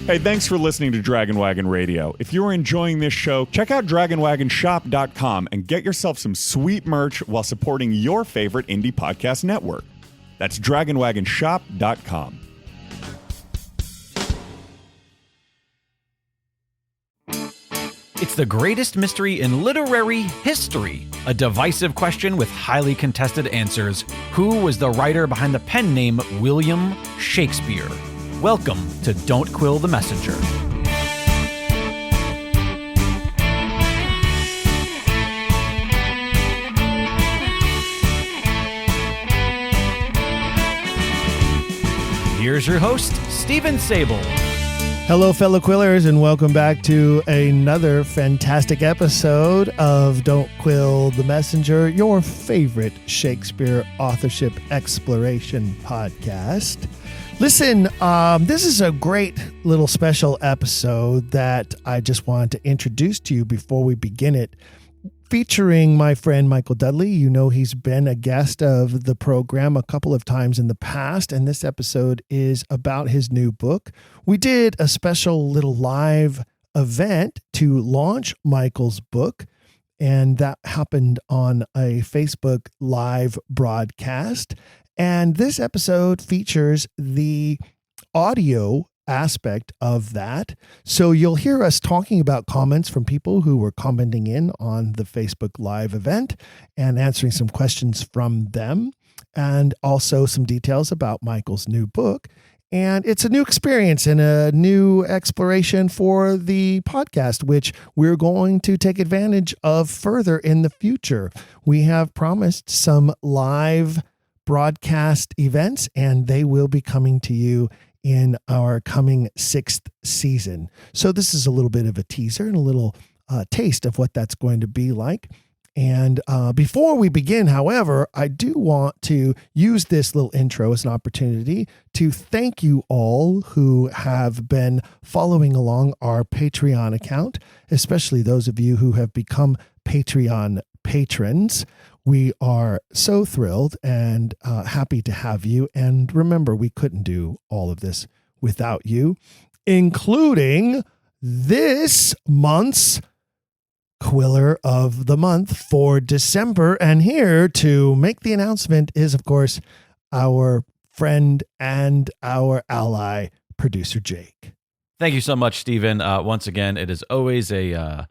Hey, thanks for listening to Dragon Wagon Radio. If you're enjoying this show, check out dragonwagonshop.com and get yourself some sweet merch while supporting your favorite indie podcast network. That's dragonwagonshop.com. It's the greatest mystery in literary history. A divisive question with highly contested answers. Who was the writer behind the pen name William Shakespeare? Welcome to Don't Quill the Messenger. Here's your host, Stephen Sable. Hello, fellow Quillers, and welcome back to another fantastic episode of Don't Quill the Messenger, your favorite Shakespeare authorship exploration podcast. Listen, this is a great little special episode that I just wanted to introduce to you before we begin it, featuring my friend Michael Dudley. You know, he's been a guest of the program a couple of times in the past, and this episode is about his new book. We did a special little live event to launch Michael's book, and that happened on a Facebook live broadcast. And this episode features the audio aspect of that. So you'll hear us talking about comments from people who were commenting in on the Facebook Live event and answering some questions from them, and also some details about Michael's new book. And it's a new experience and a new exploration for the podcast, which we're going to take advantage of further in the future. We have promised some live broadcast events, and they will be coming to you in our coming 6th season. So this is a little bit of a teaser and a little taste of what that's going to be like. And before we begin, however, I do want to use this little intro as an opportunity to thank you all who have been following along our Patreon account, especially those of you who have become Patreon patrons. We are so thrilled and happy to have you. And remember, we couldn't do all of this without you, including this month's Quiller of the Month for December. And here to make the announcement is, of course, our friend and our ally, producer Jake. Thank you so much, Stephen. Once again, it is always an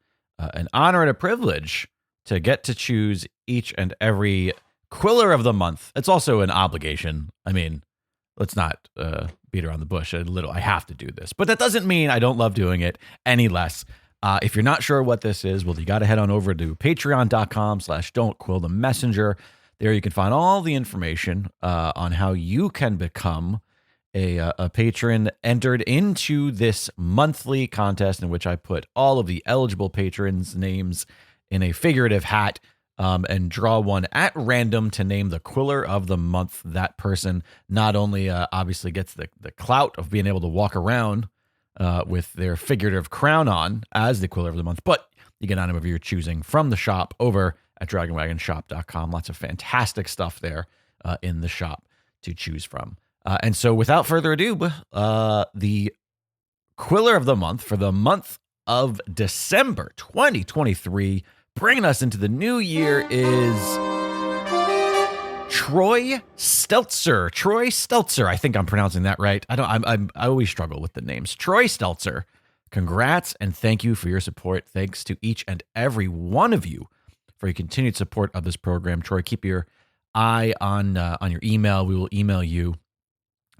honor and a privilege to get to choose each and every Quiller of the Month. It's also an obligation. I mean, let's not beat around the bush a little. I have to do this, but that doesn't mean I don't love doing it any less. If you're not sure what this is, well, you got to head on over to patreon.com/don'tquillthemessenger. There you can find all the information on how you can become a patron entered into this monthly contest in which I put all of the eligible patrons' names in a figurative hat and draw one at random to name the Quiller of the Month. That person not only obviously gets the clout of being able to walk around with their figurative crown on as the Quiller of the Month, but you get an item of your choosing from the shop over at dragonwagonshop.com. Lots of fantastic stuff there in the shop to choose from. And so without further ado, the Quiller of the Month for the month of December 2023, bringing us into the new year, is Troy Stelzer. Troy Stelzer. I think I'm pronouncing that right. I always struggle with the names. Troy Stelzer. Congrats and thank you for your support. Thanks to each and every one of you for your continued support of this program. Troy, keep your eye on your email. We will email you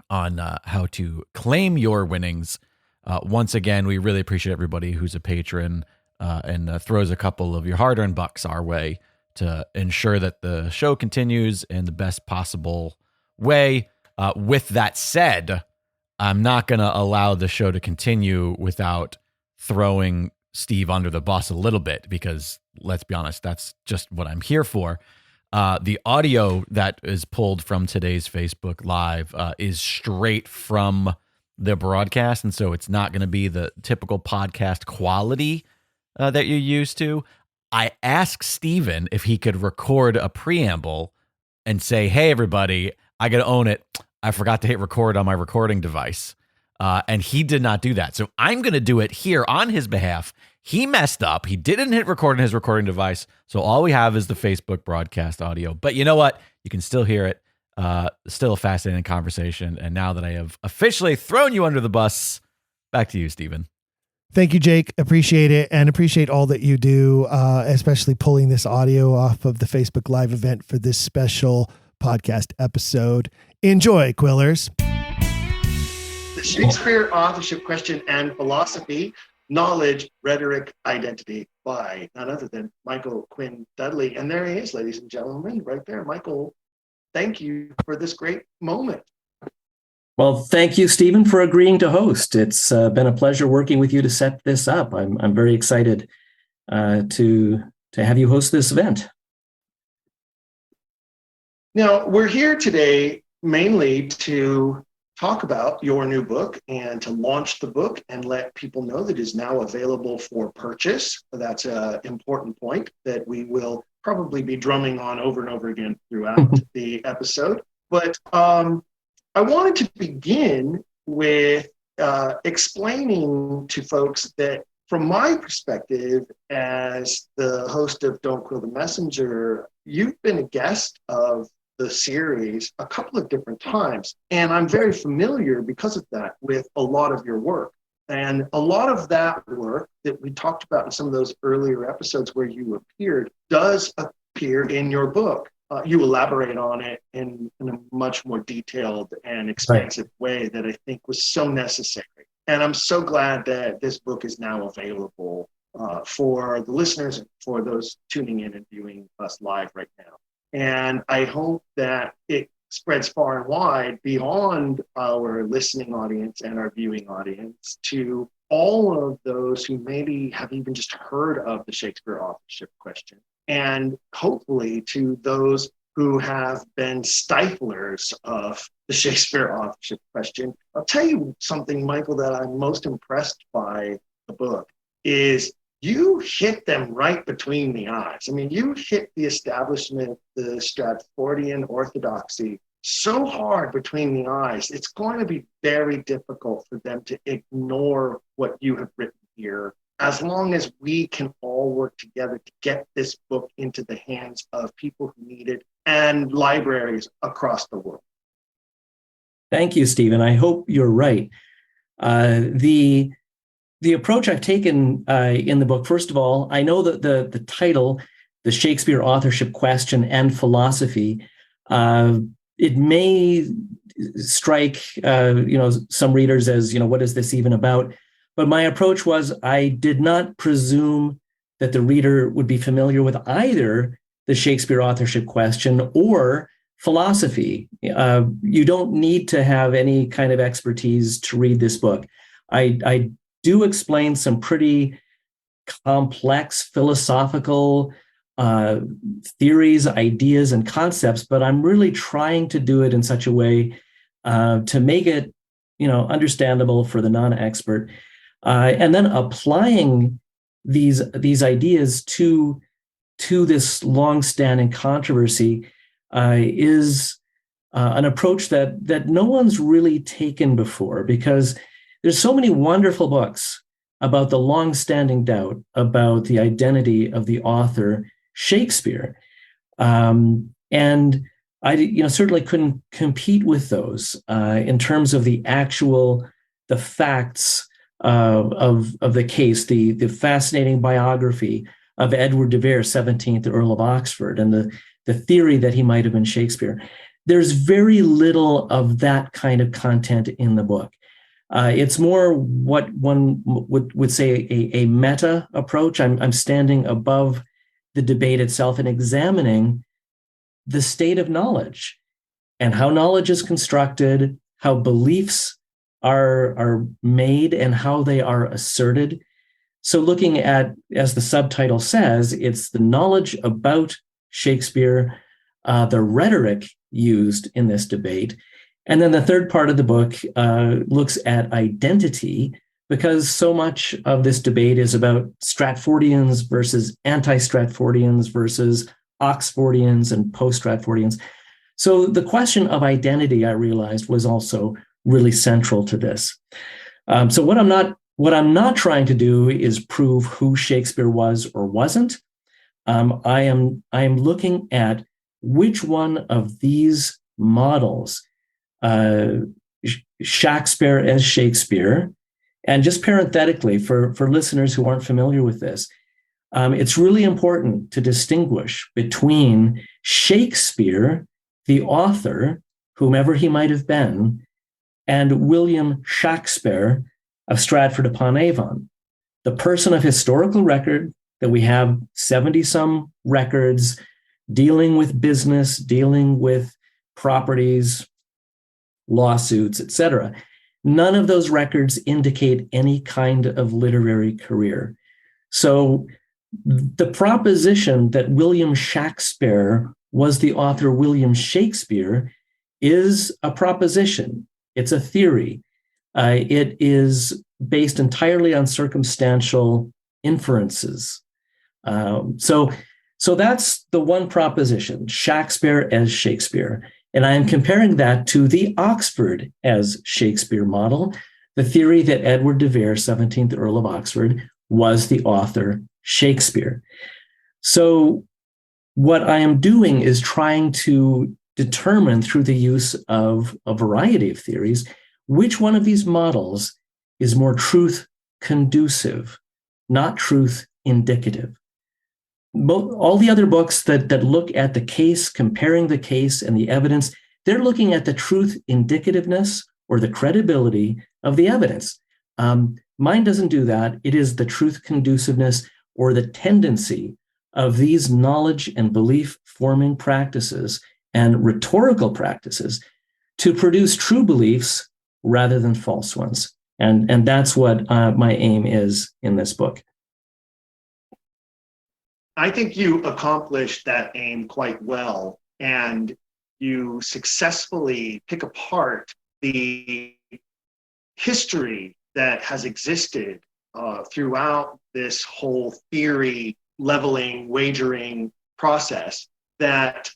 on how to claim your winnings. Once again, we really appreciate everybody who's a patron and throws a couple of your hard-earned bucks our way to ensure that the show continues in the best possible way. With that said, I'm not going to allow the show to continue without throwing Steve under the bus a little bit, because let's be honest, that's just what I'm here for. The audio that is pulled from today's Facebook Live is straight from the broadcast, and so it's not going to be the typical podcast quality that you're used to. I asked Steven if he could record a preamble and say, hey, everybody, I got to own it. I forgot to hit record on my recording device. and he did not do that. So I'm going to do it here on his behalf. He messed up. He didn't hit record on his recording device. So all we have is the Facebook broadcast audio. But you know what? You can still hear it. Still a fascinating conversation. And now that I have officially thrown you under the bus, back to you, Stephen. Thank you, Jake. Appreciate it, and appreciate all that you do, especially pulling this audio off of the Facebook Live event for this special podcast episode. Enjoy, Quillers. The Shakespeare Authorship Question and Philosophy, Knowledge, Rhetoric, Identity by none other than Michael Quinn Dudley. And there he is, ladies and gentlemen, right there. Michael, thank you for this great moment. Well, thank you, Stephen, for agreeing to host. It's been a pleasure working with you to set this up. I'm very excited to have you host this event. Now, we're here today mainly to talk about your new book and to launch the book and let people know that it is now available for purchase. That's an important point that we will probably be drumming on over and over again throughout the episode. But I wanted to begin with explaining to folks that from my perspective as the host of Don't Quill the Messenger, you've been a guest of the series a couple of different times. And I'm very familiar because of that with a lot of your work. And a lot of that work that we talked about in some of those earlier episodes where you appeared does appear in your book. You elaborate on it in a much more detailed and expansive way that I think was so necessary. And I'm so glad that this book is now available for the listeners and for those tuning in and viewing us live right now. And I hope that it spreads far and wide beyond our listening audience and our viewing audience to all of those who maybe have even just heard of the Shakespeare authorship question. And hopefully to those who have been stiflers of the Shakespeare authorship question. I'll tell you something, Michael, that I'm most impressed by the book is you hit them right between the eyes. I mean, you hit the establishment, the Stratfordian orthodoxy so hard between the eyes. It's going to be very difficult for them to ignore what you have written here, as long as we can all work together to get this book into the hands of people who need it and libraries across the world. Thank you, Stephen. I hope you're right. The approach I've taken in the book, first of all, I know that the title, The Shakespeare Authorship Question and Philosophy, it may strike some readers as, what is this even about? But my approach was I did not presume that the reader would be familiar with either the Shakespeare authorship question or philosophy. You don't need to have any kind of expertise to read this book. I do explain some pretty complex philosophical theories, ideas, and concepts, but I'm really trying to do it in such a way to make it, understandable for the non-expert. And then applying these ideas to this long-standing controversy is an approach that no one's really taken before, because there's so many wonderful books about the long-standing doubt about the identity of the author Shakespeare, and I certainly couldn't compete with those in terms of the facts of the case, the fascinating biography of Edward de Vere, 17th Earl of Oxford, and the theory that he might have been Shakespeare. There's very little of that kind of content in the book. It's more what one would say a meta approach. I'm standing above the debate itself and examining the state of knowledge and how knowledge is constructed, how beliefs are made, and how they are asserted. So looking at, as the subtitle says, it's the knowledge about Shakespeare, the rhetoric used in this debate. And then the third part of the book looks at identity, because so much of this debate is about Stratfordians versus anti-Stratfordians versus Oxfordians and post-Stratfordians. So the question of identity, I realized, was also really central to this. So what I'm not trying to do is prove who Shakespeare was or wasn't. I am looking at which one of these models, Shakespeare as Shakespeare, and just parenthetically for listeners who aren't familiar with this, it's really important to distinguish between Shakespeare, the author, whomever he might have been, and William Shakespeare of Stratford-upon-Avon, the person of historical record that we have 70-some records dealing with business, dealing with properties, lawsuits, etc. None of those records indicate any kind of literary career. So the proposition that William Shakespeare was the author William Shakespeare is a proposition. It's a theory. It is based entirely on circumstantial inferences. So that's the one proposition, Shakespeare as Shakespeare. And I am comparing that to the Oxford as Shakespeare model, the theory that Edward de Vere, 17th Earl of Oxford, was the author Shakespeare. So what I am doing is trying to determine through the use of a variety of theories, which one of these models is more truth conducive, not truth indicative. All the other books that look at the case, comparing the case and the evidence, they're looking at the truth indicativeness or the credibility of the evidence. Mine doesn't do that. It is the truth conduciveness or the tendency of these knowledge and belief forming practices and rhetorical practices to produce true beliefs rather than false ones. And that's what my aim is in this book. I think you accomplished that aim quite well, and you successfully pick apart the history that has existed throughout this whole theory leveling, wagering process that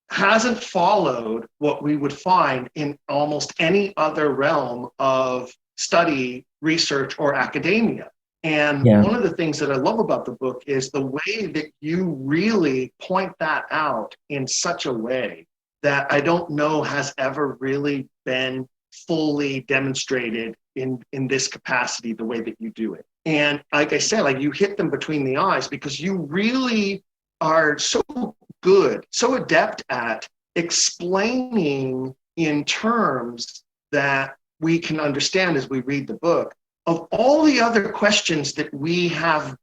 hasn't followed what we would find in almost any other realm of study, research, or academia. And one of the things that I love about the book is the way that you really point that out in such a way that I don't know has ever really been fully demonstrated in this capacity, the way that you do it. And like I said, like you hit them between the eyes because you really are so good, so adept at explaining in terms that we can understand as we read the book of all the other questions that we have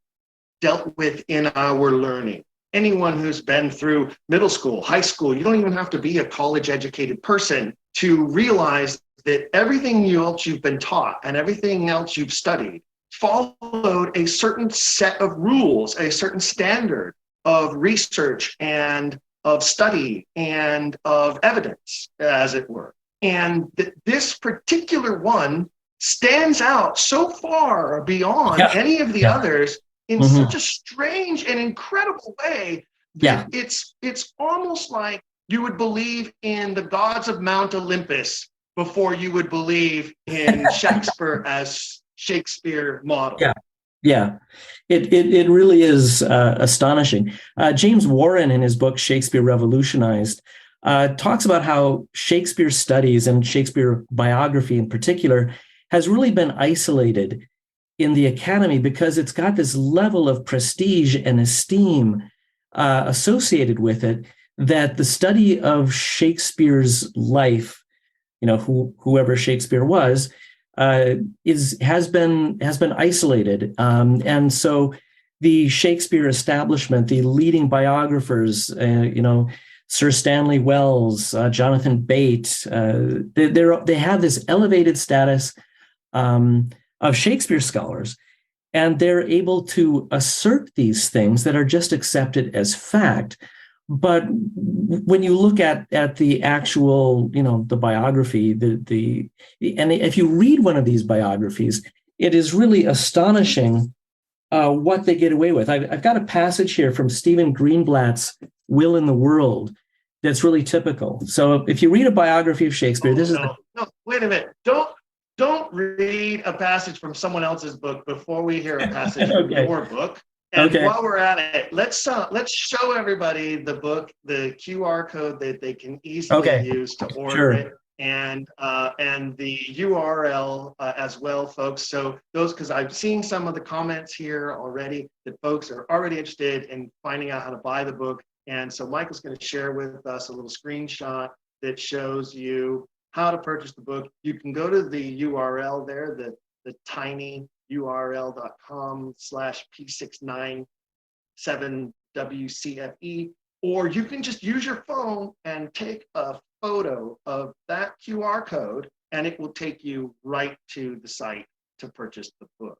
dealt with in our learning. Anyone who's been through middle school, high school, you don't even have to be a college-educated person to realize that everything else you've been taught and everything else you've studied followed a certain set of rules, a certain standard of research and of study and of evidence, as it were. And this particular one stands out so far beyond any of the others in such a strange and incredible way that it's almost like you would believe in the gods of Mount Olympus before you would believe in Shakespeare as Shakespeare model. It really is astonishing. James Warren, in his book Shakespeare Revolutionized, talks about how Shakespeare studies and Shakespeare biography in particular has really been isolated in the academy because it's got this level of prestige and esteem associated with it that the study of Shakespeare's life, whoever Shakespeare was, has been isolated, and so the Shakespeare establishment, the leading biographers, Sir Stanley Wells, Jonathan Bate, they have this elevated status of Shakespeare scholars, and they're able to assert these things that are just accepted as fact. But when you look at the actual, the biography, and if you read one of these biographies, it is really astonishing what they get away with. I've got a passage here from Stephen Greenblatt's Will in the World, that's really typical. So if you read a biography of Shakespeare, no, wait a minute. Don't read a passage from someone else's book before we hear a passage from your book. And while we're at it, let's show everybody the book, the QR code that they can easily use to order it, and the URL as well, folks. So because I've seen some of the comments here already that folks are already interested in finding out how to buy the book, and so Michael's going to share with us a little screenshot that shows you how to purchase the book. You can go to the URL there, the tiny url.com/P697WCFE, or you can just use your phone and take a photo of that QR code, and it will take you right to the site to purchase the book.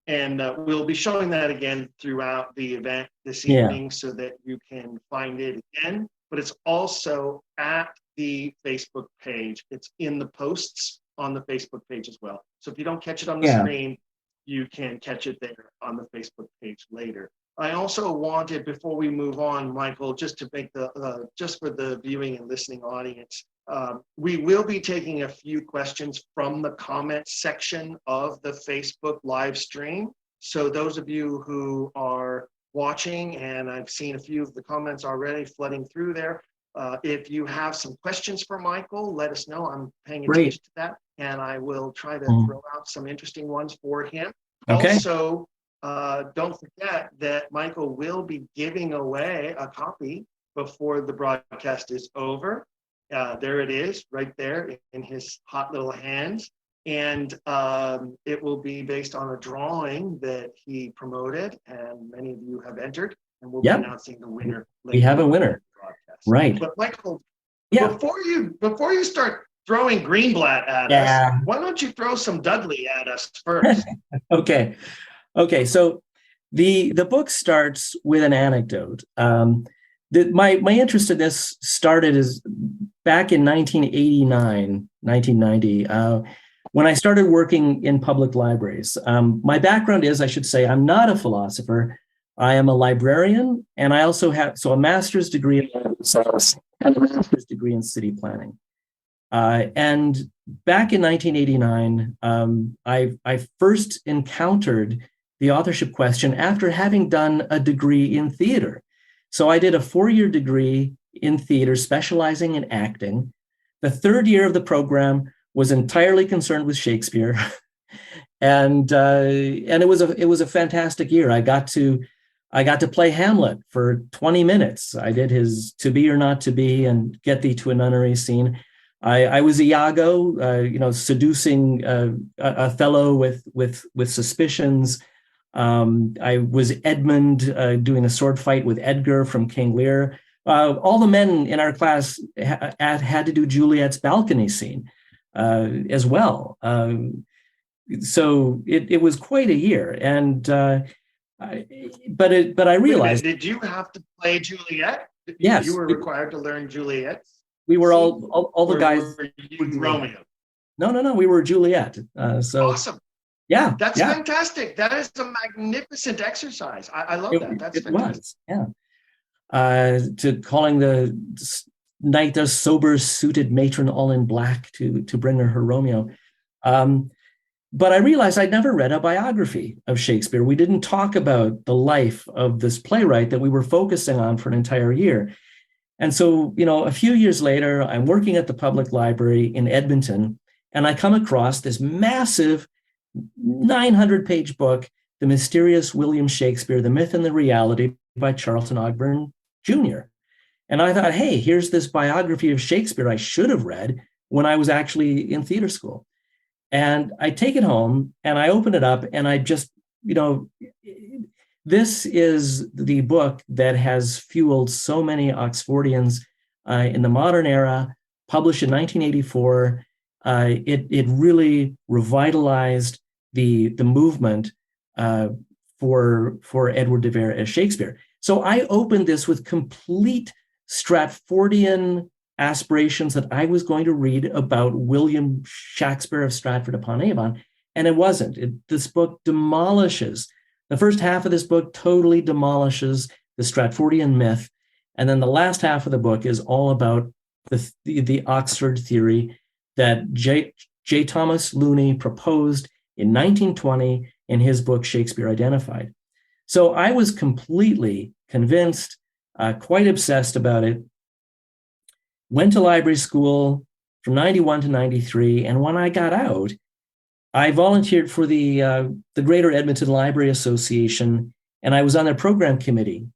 And we'll be showing that again throughout the event this evening so that you can find it again. But it's also at the Facebook page. It's in the posts on the Facebook page as well. So if you don't catch it on the screen, you can catch it there on the Facebook page later. I also wanted, before we move on, Michael, just to make just for the viewing and listening audience, we will be taking a few questions from the comments section of the Facebook live stream. So those of you who are watching, and I've seen a few of the comments already flooding through there, if you have some questions for Michael, let us know. I'm paying attention to that, and I will try to throw out some interesting ones for him. Also, don't forget that Michael will be giving away a copy before the broadcast is over. There it is, right there in his hot little hands. And it will be based on a drawing that he promoted, and many of you have entered, and we'll be announcing the winner later. We have a winner. Right. But Michael, before you start throwing Greenblatt at us, why don't you throw some Dudley at us first? Okay. So the book starts with an anecdote. My interest in this started back in 1990, when I started working in public libraries. My background is, I should say, I'm not a philosopher. I am a librarian, and I also have a master's degree in science and a master's degree in city planning. And back in 1989, I first encountered the authorship question after having done a degree in theater. So I did a 4-year degree in theater, specializing in acting. The third year of the program was entirely concerned with Shakespeare, and it was a fantastic year. I got to play Hamlet for 20 minutes. I did his "To Be or Not to Be" and "Get Thee to a Nunnery" scene. I was Iago, seducing Othello with suspicions. I was Edmund, doing a sword fight with Edgar from King Lear. All the men in our class had to do Juliet's balcony scene as well. So it was quite a year, and but I realized. Did you have to play Juliet? Yes, you were required to learn Juliet. We were all the guys. Were you Romeo? No. We were Juliet. So awesome. Yeah, that's fantastic. That is a magnificent exercise. I love that. That's fantastic. To calling the knight a sober suited matron all in black to bring her Romeo. But I realized I'd never read a biography of Shakespeare. We didn't talk about the life of this playwright that we were focusing on for an entire year. And so, a few years later, I'm working at the public library in Edmonton, and I come across this massive 900-page book, The Mysterious William Shakespeare, The Myth and the Reality by Charlton Ogburn Jr. And I thought, hey, here's this biography of Shakespeare I should have read when I was actually in theater school. And I take it home and I open it up, and I just, this is the book that has fueled so many Oxfordians in the modern era, published in 1984. It really revitalized the movement for Edward de Vere as Shakespeare. So I opened this with complete Stratfordian aspirations that I was going to read about William Shakespeare of Stratford-upon-Avon, and it wasn't. This book demolishes, the first half of this book totally demolishes the Stratfordian myth And then the last half of the book is all about the Oxford theory that J. Thomas Looney proposed in 1920 in his book, Shakespeare Identified. So I was completely convinced, quite obsessed about it, went to library school from 91 to 93. And when I got out, I volunteered for the Greater Edmonton Library Association, and I was on their program committee.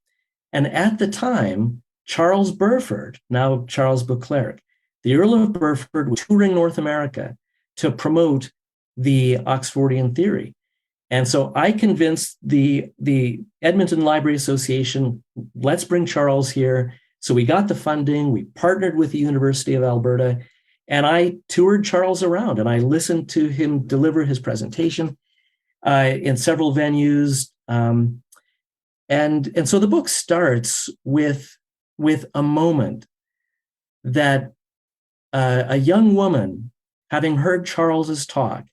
And at the time, Charles Burford, now Charles Beauclerc, the Earl of Burford, was touring North America to promote the Oxfordian theory. And so I convinced the Edmonton Library Association, let's bring Charles here. So we got the funding, we partnered with the University of Alberta, and I toured Charles around and I listened to him deliver his presentation in several venues. And so the book starts with a moment that a young woman, having heard Charles's talk,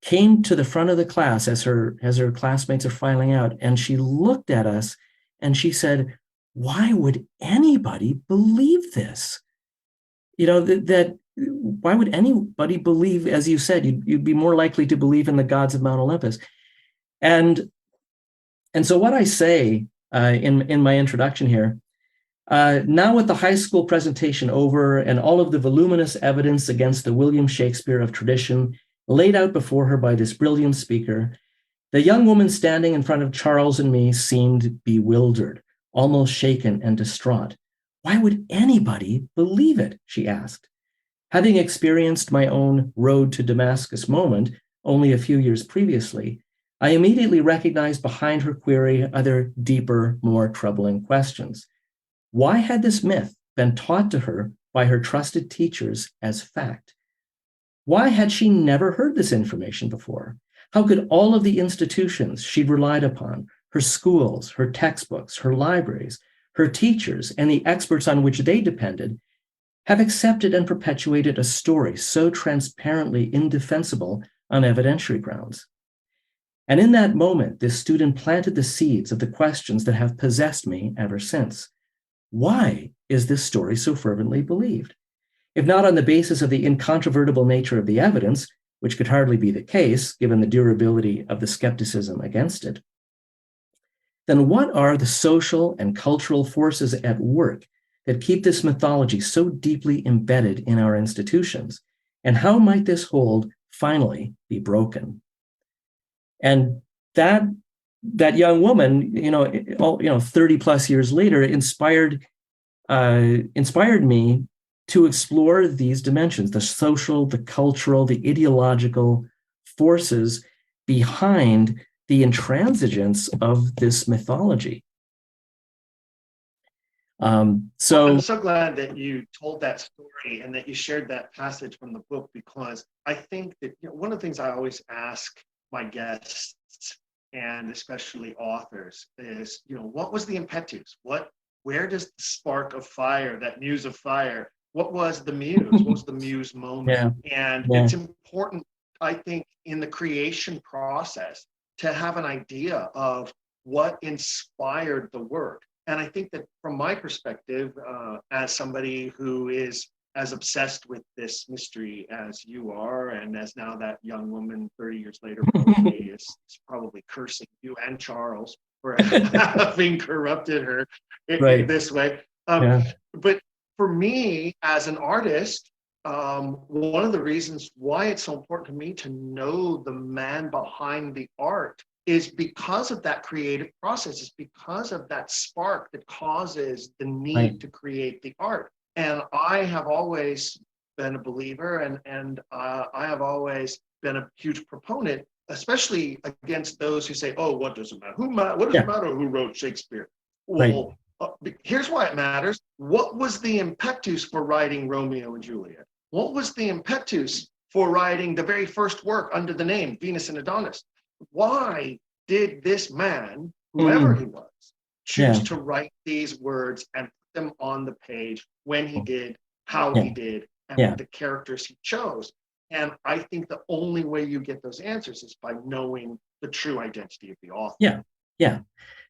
came to the front of the class as her classmates are filing out, and she looked at us and she said, "Why would anybody believe this? You know, that why would anybody believe, as you said, you'd be more likely to believe in the gods of Mount Olympus." And so what I say in my introduction here, now with the high school presentation over and all of the voluminous evidence against the William Shakespeare of tradition laid out before her by this brilliant speaker, the young woman standing in front of Charles and me seemed bewildered, almost shaken and distraught. "Why would anybody believe it?" she asked. Having experienced my own road to Damascus moment only a few years previously, I immediately recognized behind her query other deeper, more troubling questions. Why had this myth been taught to her by her trusted teachers as fact? Why had she never heard this information before? How could all of the institutions she'd relied upon, her schools, her textbooks, her libraries, her teachers, and the experts on which they depended, have accepted and perpetuated a story so transparently indefensible on evidentiary grounds? And in that moment, this student planted the seeds of the questions that have possessed me ever since. Why is this story so fervently believed? If not on the basis of the incontrovertible nature of the evidence, which could hardly be the case given the durability of the skepticism against it, then what are the social and cultural forces at work that keep this mythology so deeply embedded in our institutions? And how might this hold finally be broken? And that young woman, 30 plus years later, inspired me to explore these dimensions, the social, the cultural, the ideological forces behind the intransigence of this mythology. I'm so glad that you told that story and that you shared that passage from the book, because I think that one of the things I always ask my guests, and especially authors, is, what was the impetus? Where does the spark of fire, that muse of fire, what was the muse? What was the muse moment? It's important, I think, in the creation process to have an idea of what inspired the work. And I think that from my perspective, as somebody who is as obsessed with this mystery as you are, and as now that young woman 30 years later is probably cursing you and Charles for having corrupted her in this way. But for me, as an artist, one of the reasons why it's so important to me to know the man behind the art is because of that creative process. It's because of that spark that causes the need to create the art. And I have always been a believer, and I have always been a huge proponent, especially against those who say, "Oh, what does it matter? What does it matter who wrote Shakespeare?" Well, here's why it matters. What was the impetus for writing Romeo and Juliet? What was the impetus for writing the very first work under the name Venus and Adonis? Why did this man, whoever he was, choose to write these words and put them on the page when he did, how he did, and with the characters he chose? And I think the only way you get those answers is by knowing the true identity of the author.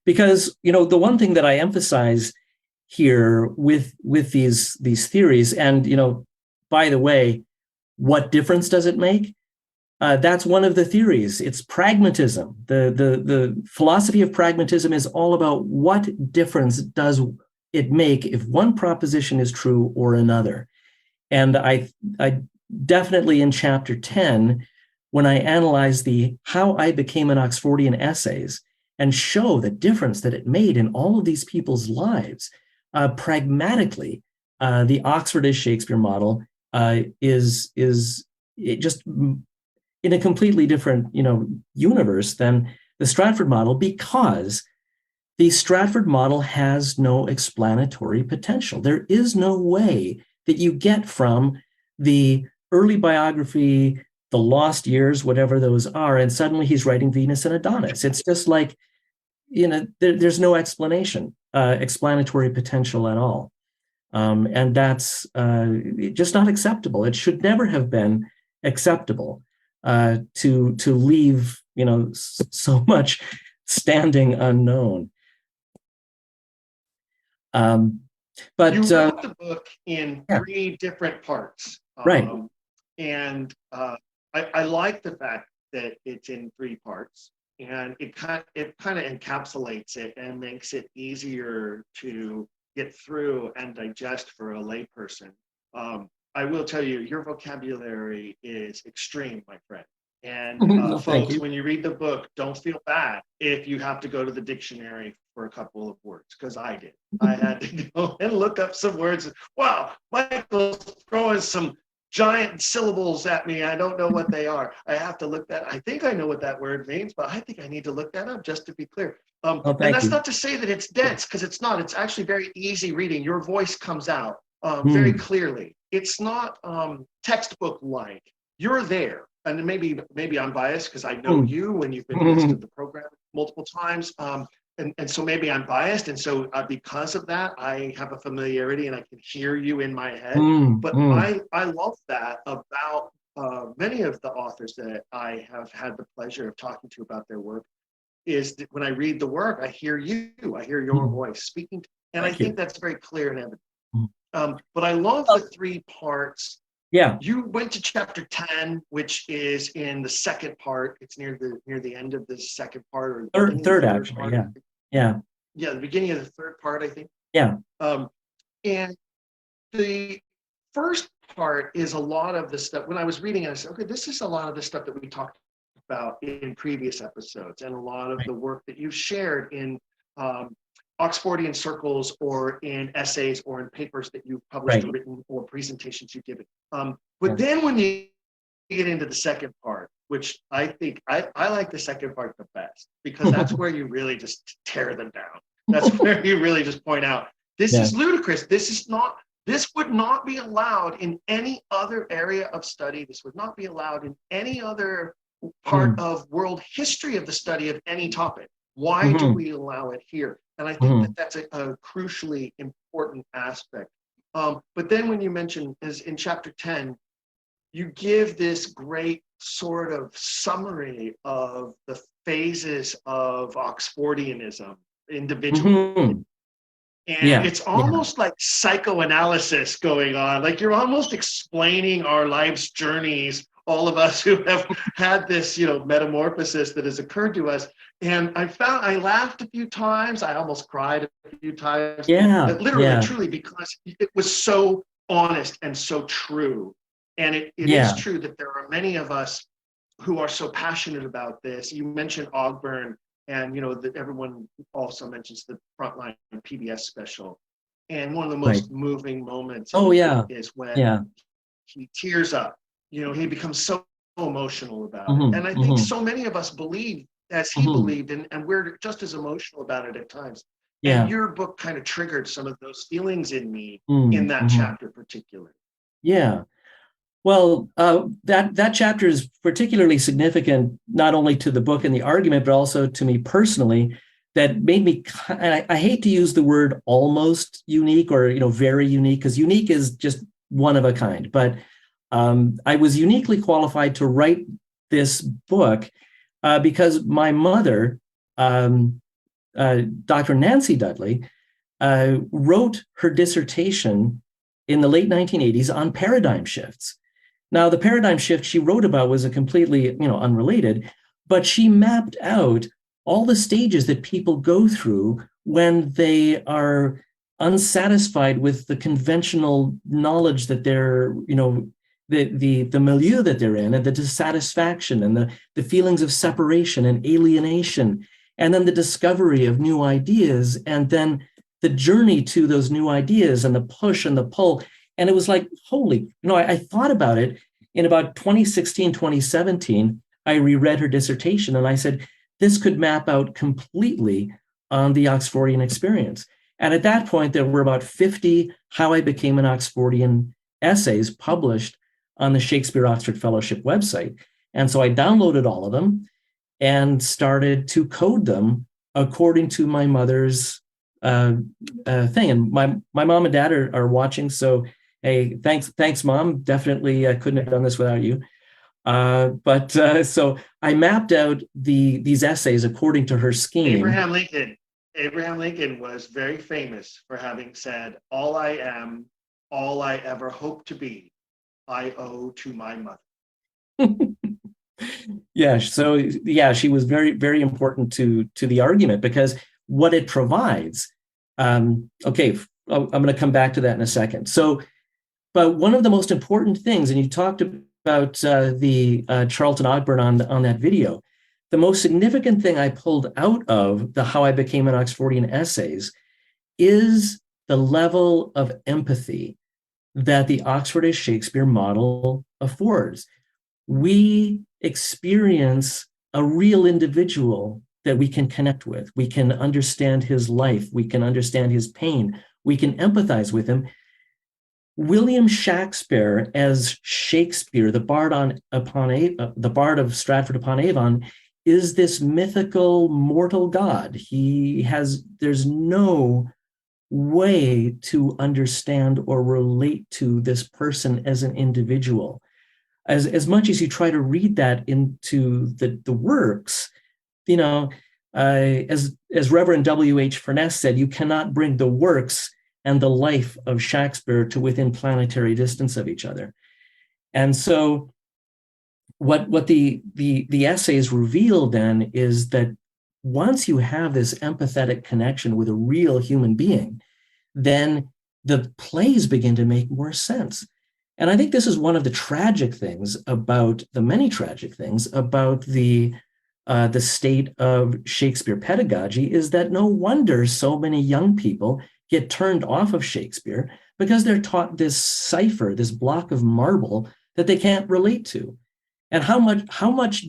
Because, the one thing that I emphasize here with these theories. And, by the way, what difference does it make? That's one of the theories. It's pragmatism. The philosophy of pragmatism is all about what difference does it make if one proposition is true or another. And I definitely in chapter 10, when I analyze how I became an Oxfordian essays and show the difference that it made in all of these people's lives, pragmatically, the Oxford as Shakespeare model is just in a completely different, universe than the Stratford model, because the Stratford model has no explanatory potential. There is no way that you get from the early biography, the lost years, whatever those are, and suddenly he's writing Venus and Adonis. It's just like, there's no explanatory potential at all. And that's just not acceptable. It should never have been acceptable to leave, so much standing unknown. But you wrote the book in 3 different parts, right? And I like the fact that it's in 3 parts, and it kind of encapsulates it and makes it easier to get through and digest for a layperson. I will tell you, your vocabulary is extreme, my friend. And folks, when you read the book, don't feel bad if you have to go to the dictionary for a couple of words, because I did. I had to go and look up some words. Wow, Michael's throwing some giant syllables at me. I don't know what they are. I have to look that. I think I know what that word means, but I think I need to look that up just to be clear. And that's not to say that it's dense, because it's not. It's actually very easy reading. Your voice comes out very clearly. It's not textbook-like. You're there. And maybe I'm biased because I know you and you've been guest of the program multiple times. And so maybe I'm biased. And so because of that, I have a familiarity and I can hear you in my head. But I love that about many of the authors that I have had the pleasure of talking to about their work, is that when I read the work, I hear you, I hear your voice speaking. And I think that's very clear and evident. But I love the 3 parts. Yeah. You went to chapter 10, which is in the second part. It's near the end of the second part, or third actually. Part, yeah. The beginning of the 3rd part, I think. Yeah. And the first part is a lot of the stuff. When I was reading it, I said, okay, this is a lot of the stuff that we talked about in previous episodes, and a lot of the work that you've shared in Oxfordian circles, or in essays, or in papers that you've published or written, or presentations you've given. But then when you get into the second part, which I think I like the second part the best, because that's where you really just tear them down. That's where you really just point out, this is ludicrous. This would not be allowed in any other area of study. This would not be allowed in any other part of world history of the study of any topic. Why do we allow it here? And I think that that's a crucially important aspect. But then when you mention, as in chapter 10, you give this great sort of summary of the phases of Oxfordianism individually. And it's almost like psychoanalysis going on. Like you're almost explaining our life's journeys, all of us who have had this, metamorphosis that has occurred to us. And I laughed a few times. I almost cried a few times. Literally, truly, because it was so honest and so true. And it is true that there are many of us who are so passionate about this. You mentioned Ogburn, and that everyone also mentions the Frontline PBS special. And one of the most moving moments is when he tears up. He becomes so emotional about it. And I think so many of us believe as he believed, and we're just as emotional about it at times. And your book kind of triggered some of those feelings in me in that chapter particularly. Yeah. Well, that chapter is particularly significant, not only to the book and the argument, but also to me personally. That made me, and I hate to use the word almost unique or very unique, because unique is just one of a kind. But I was uniquely qualified to write this book because my mother, Dr. Nancy Dudley, wrote her dissertation in the late 1980s on paradigm shifts. Now, the paradigm shift she wrote about was a completely, unrelated, but she mapped out all the stages that people go through when they are unsatisfied with the conventional knowledge that they're, the milieu that they're in, and the dissatisfaction and the feelings of separation and alienation, and then the discovery of new ideas, and then the journey to those new ideas and the push and the pull. And it was like, holy, I thought about it in about 2016, 2017, I reread her dissertation and I said, this could map out completely on the Oxfordian experience. And at that point, there were about 50 How I Became an Oxfordian essays published on the Shakespeare Oxford Fellowship website. And so I downloaded all of them and started to code them according to my mother's thing. And my mom and dad are watching. So, hey, thanks, Mom. Definitely couldn't have done this without you. So I mapped out these essays according to her scheme. Abraham Lincoln was very famous for having said, "All I am, all I ever hope to be, I owe to my mother." Yeah. So yeah, she was very, very important to the argument, because what it provides. Okay, I'm going to come back to that in a second. So, but one of the most important things, and you talked about the Charlton Ogburn on that video, the most significant thing I pulled out of the How I Became an Oxfordian essays is the level of empathy that the Oxfordish Shakespeare model affords. We experience a real individual that we can connect with. We can understand his life. We can understand his pain. We can empathize with him. William Shakespeare as Shakespeare, the Bard of Stratford upon Avon, is this mythical mortal god. There's no way to understand or relate to this person as an individual. As much as you try to read that into the works, as Reverend W.H. Furness said, you cannot bring the works and the life of Shakespeare to within planetary distance of each other. And so what the essays reveal then is that once you have this empathetic connection with a real human being, then the plays begin to make more sense. And I think this is one of the many tragic things about the state of Shakespeare pedagogy, is that no wonder so many young people get turned off of Shakespeare, because they're taught this cipher, this block of marble that they can't relate to. And how much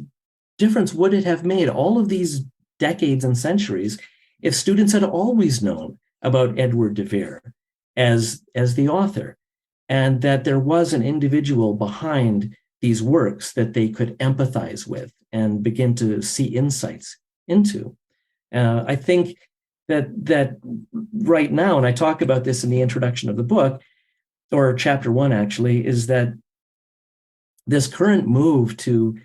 difference would it have made all of these decades and centuries if students had always known about Edward de Vere as the author, and that there was an individual behind these works that they could empathize with and begin to see insights into. I think that right now, and I talk about this in the introduction of the book, or chapter 1 actually, is that this current move to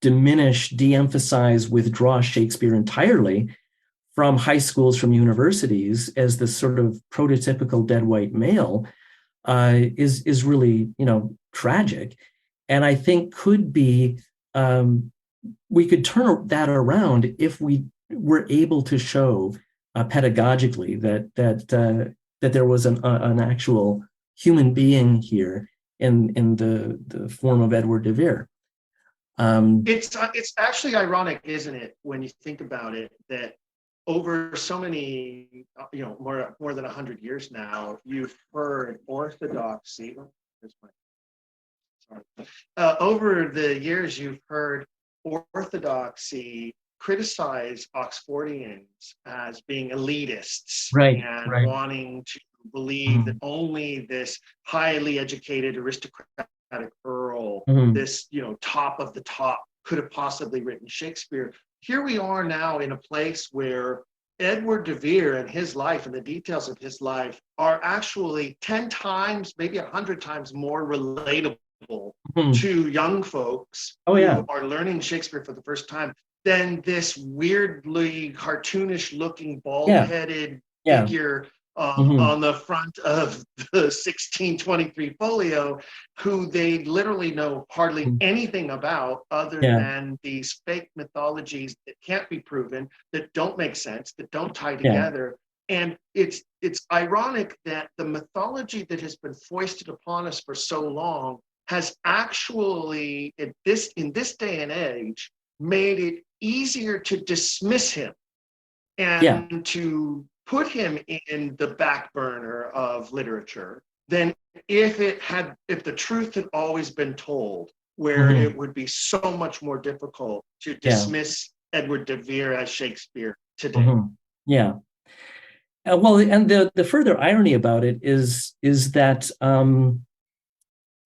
diminish, de-emphasize, withdraw Shakespeare entirely from high schools, from universities, as this sort of prototypical dead white male is really, tragic. And I think could be, we could turn that around if we were able to show pedagogically that there was an actual human being here in the form of Edward de Vere. It's actually ironic, isn't it, when you think about it, that over so many, more than 100 years now, you've heard orthodoxy. Over the years, you've heard orthodoxy criticize Oxfordians as being elitists, right, wanting to believe that only this highly educated aristocratic earl, this top of the top, could have possibly written Shakespeare. Here we are now in a place where Edward de Vere and his life and the details of his life are actually 10 times, maybe 100 times more relatable to young folks who are learning Shakespeare for the first time than this weirdly cartoonish looking, bald-headed, figure Mm-hmm. on the front of the 1623 folio, who they literally know hardly anything about other than these fake mythologies that can't be proven, that don't make sense, that don't tie together. And it's ironic that the mythology that has been foisted upon us for so long has actually, in this day and age, made it easier to dismiss him and to put him in the back burner of literature than if the truth had always been told, where it would be so much more difficult to dismiss Edward de Vere as Shakespeare today. Yeah. Well, and the further irony about it is that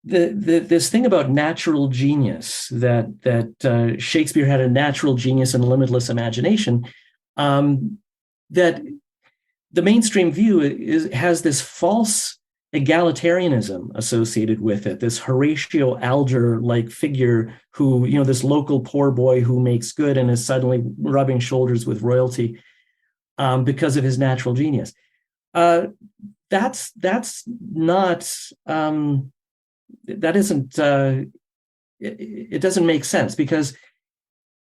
this thing about natural genius, that Shakespeare had a natural genius and limitless imagination, that the mainstream view has this false egalitarianism associated with it, this Horatio Alger-like figure who, this local poor boy who makes good and is suddenly rubbing shoulders with royalty because of his natural genius. That's not, that isn't, it doesn't make sense, because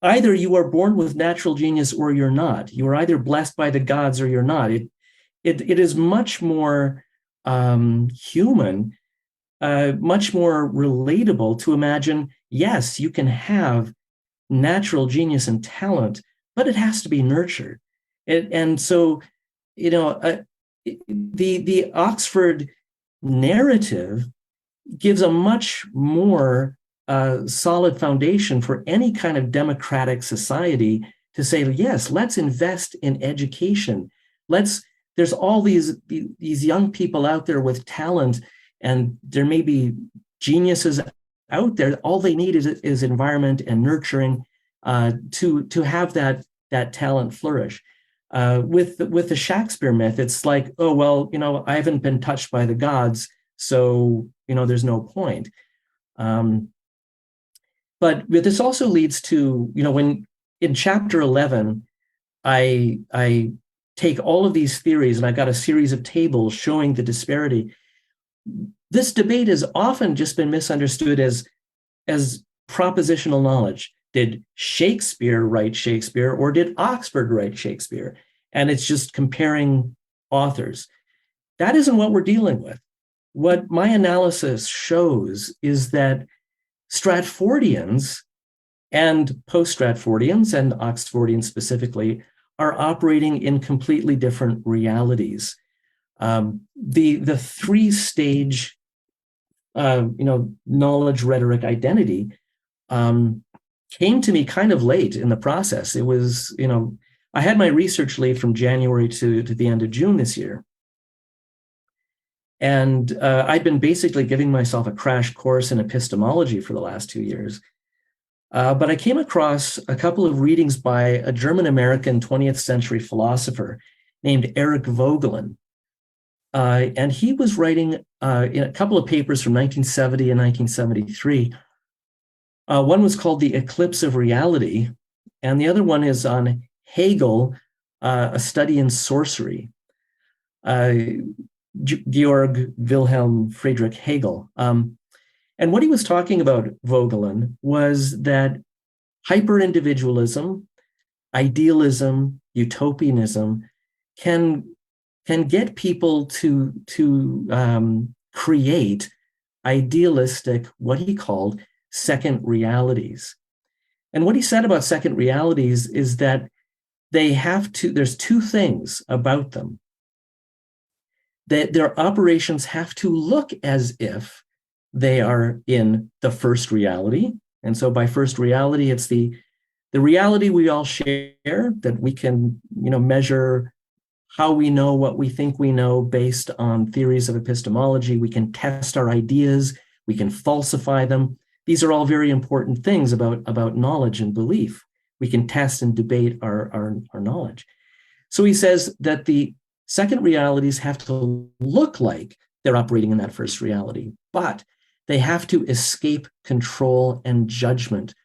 either you are born with natural genius or you're not. You are either blessed by the gods or you're not. It is much more human, much more relatable to imagine, yes, you can have natural genius and talent, but it has to be nurtured. And so, the Oxford narrative gives a much more solid foundation for any kind of democratic society to say, yes, let's invest in education. There's all these young people out there with talent, and there may be geniuses out there. All they need is environment and nurturing to have that talent flourish. With the Shakespeare myth, it's like, oh, well, I haven't been touched by the gods, so, there's no point. But this also leads to, when in chapter 11, I take all of these theories and I got a series of tables showing the disparity. This debate has often just been misunderstood as propositional knowledge. Did Shakespeare write Shakespeare, or did Oxford write Shakespeare? And it's just comparing authors. That isn't what we're dealing with. What my analysis shows is that Stratfordians and post-Stratfordians, and Oxfordians specifically, are operating in completely different realities. The three-stage, knowledge, rhetoric, identity came to me kind of late in the process. It was, I had my research leave from January to the end of June this year. And I'd been basically giving myself a crash course in epistemology for the last 2 years. But I came across a couple of readings by a German-American 20th century philosopher named Eric Voegelin. And he was writing in a couple of papers from 1970 and 1973. One was called The Eclipse of Reality, and the other one is on Hegel, A Study in Sorcery. Georg Wilhelm Friedrich Hegel. And what he was talking about, Voegelin, was that hyper-individualism, idealism, utopianism can get people to create idealistic, what he called second realities. And what he said about second realities is that there's two things about them. That their operations have to look as if they are in the first reality. And so by first reality, it's the reality we all share, that we can, measure how we know what we think we know based on theories of epistemology. We can test our ideas, we can falsify them. These are all very important things about knowledge and belief. We can test and debate our knowledge. So he says that the second realities have to look like they're operating in that first reality, but they have to escape control and judgment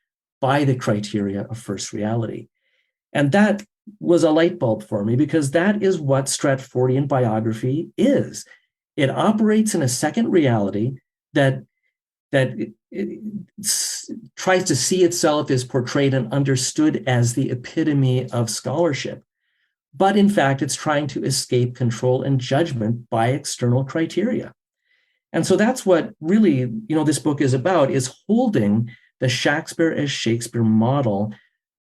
by the criteria of first reality. And that was a light bulb for me, because that is what Stratfordian biography is. It operates in a second reality that it tries to see itself as portrayed and understood as the epitome of scholarship. But in fact, it's trying to escape control and judgment by external criteria. And so that's what really, this book is about, is holding the Shakespeare as Shakespeare model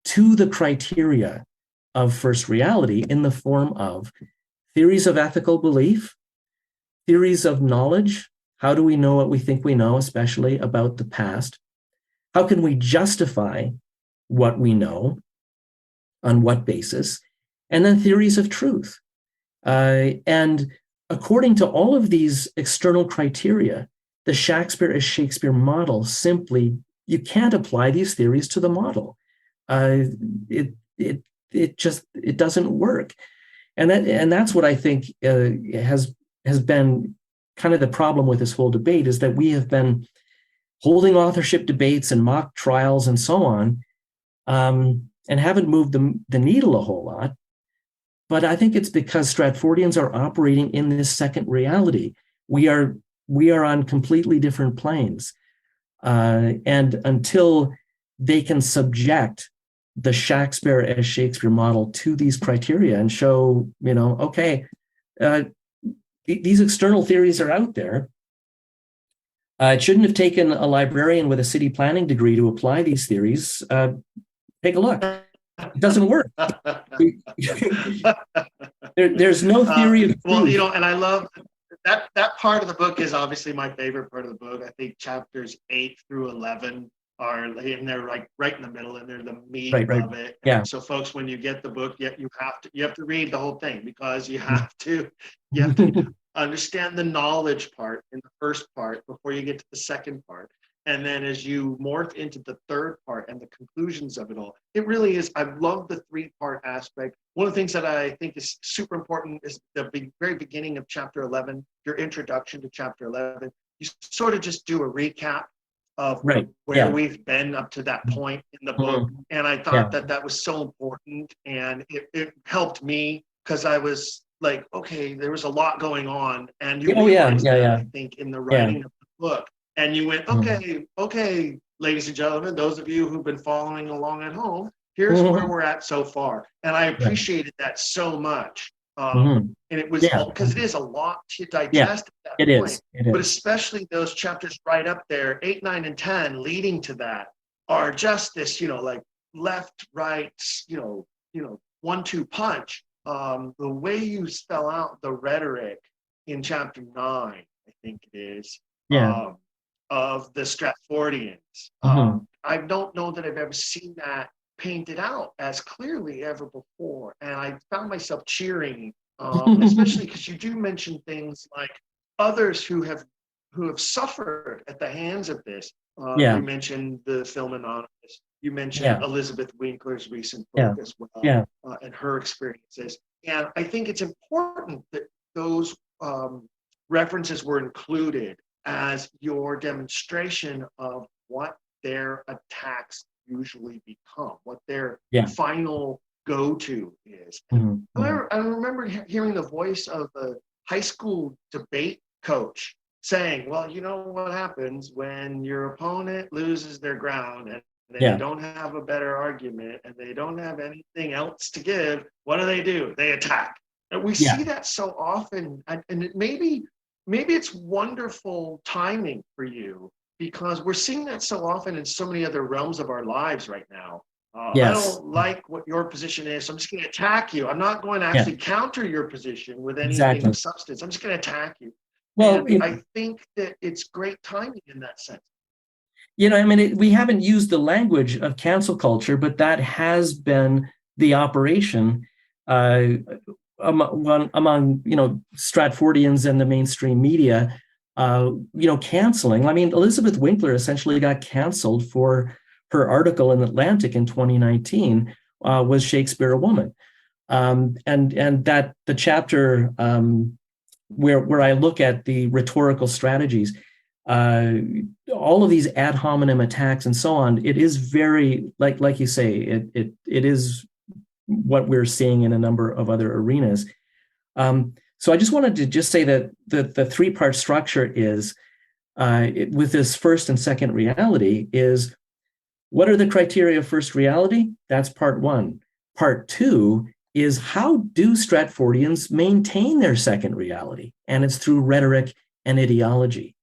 to the criteria of first reality in the form of theories of ethical belief, theories of knowledge. How do we know what we think we know, especially about the past? How can we justify what we know? On what basis? And then theories of truth. And according to all of these external criteria, the Shakespeare as Shakespeare model simply, you can't apply these theories to the model. It doesn't work. And that's what I think has been kind of the problem with this whole debate, is that we have been holding authorship debates and mock trials and so on, and haven't moved the needle a whole lot. But I think it's because Stratfordians are operating in this second reality. We are on completely different planes. And until they can subject the Shakespeare as Shakespeare model to these criteria and show, okay, these external theories are out there. It shouldn't have taken a librarian with a city planning degree to apply these theories. Take a look. It doesn't work. There's no theory of truth. Well, and I love that part of the book is obviously my favorite part of the book. I think chapters 8 through 11 are, and they're like right in the middle, and they're the meat of it. Yeah. And so, folks, when you get the book, you have to read the whole thing, because you have to understand the knowledge part in the first part before you get to the second part. And then as you morph into the third part and the conclusions of it all, it really is, I love the 3-part aspect. One of the things that I think is super important is the very beginning of chapter 11, your introduction to chapter 11. You sort of just do a recap of where we've been up to that point in the book. And I thought that was so important. And it helped me, because I was like, okay, there was a lot going on. And you I think, in the writing of the book. And you went, okay, ladies and gentlemen, those of you who've been following along at home, here's where we're at so far. And I appreciated that so much. And it was, because it is a lot to digest at that point. It is. But especially those chapters right up there, 8, 9, and 10 leading to that are just this, like left, right, 1-2 punch. The way you spell out the rhetoric in chapter 9, I think it is. Of the Stratfordians. I don't know that I've ever seen that painted out as clearly ever before. And I found myself cheering, especially because you do mention things like others who have suffered at the hands of this. You mentioned the film Anonymous. You mentioned Elizabeth Winkler's recent book as well, and her experiences. And I think it's important that those references were included as your demonstration of what their attacks usually become, what their final go-to is. I remember hearing the voice of a high school debate coach saying, well, you know what happens when your opponent loses their ground and they don't have a better argument and they don't have anything else to give, what do? They attack. And we see that so often, and it maybe it's wonderful timing for you, because we're seeing that so often in so many other realms of our lives right now. I don't like what your position is, so I'm just going to attack you. I'm not going to actually counter your position with anything of substance. I'm just going to attack you. Well, I think that it's great timing in that sense. We haven't used the language of cancel culture, but that has been the operation among Stratfordians and the mainstream media, canceling. Elizabeth Winkler essentially got canceled for her article in Atlantic in 2019, was Shakespeare a Woman? And that the chapter where I look at the rhetorical strategies, all of these ad hominem attacks and so on, it is very, like you say, it is what we're seeing in a number of other arenas. So I just wanted to just say that the three-part structure is, with this first and second reality, is what are the criteria of first reality? That's part one. Part two is how do Stratfordians maintain their second reality? And it's through rhetoric and ideology.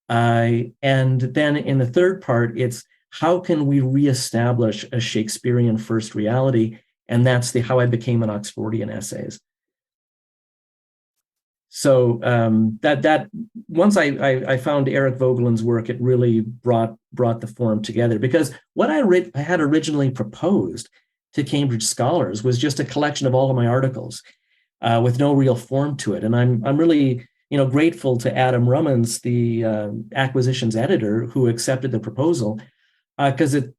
And then in the third part, it's how can we reestablish a Shakespearean first reality? And that's how I became an Oxfordian essays. So that once I found Eric Vogelin's work, it really brought the forum together, because what I had originally proposed to Cambridge scholars was just a collection of all of my articles with no real form to it. And I'm really grateful to Adam Rummans, the acquisitions editor, who accepted the proposal, because it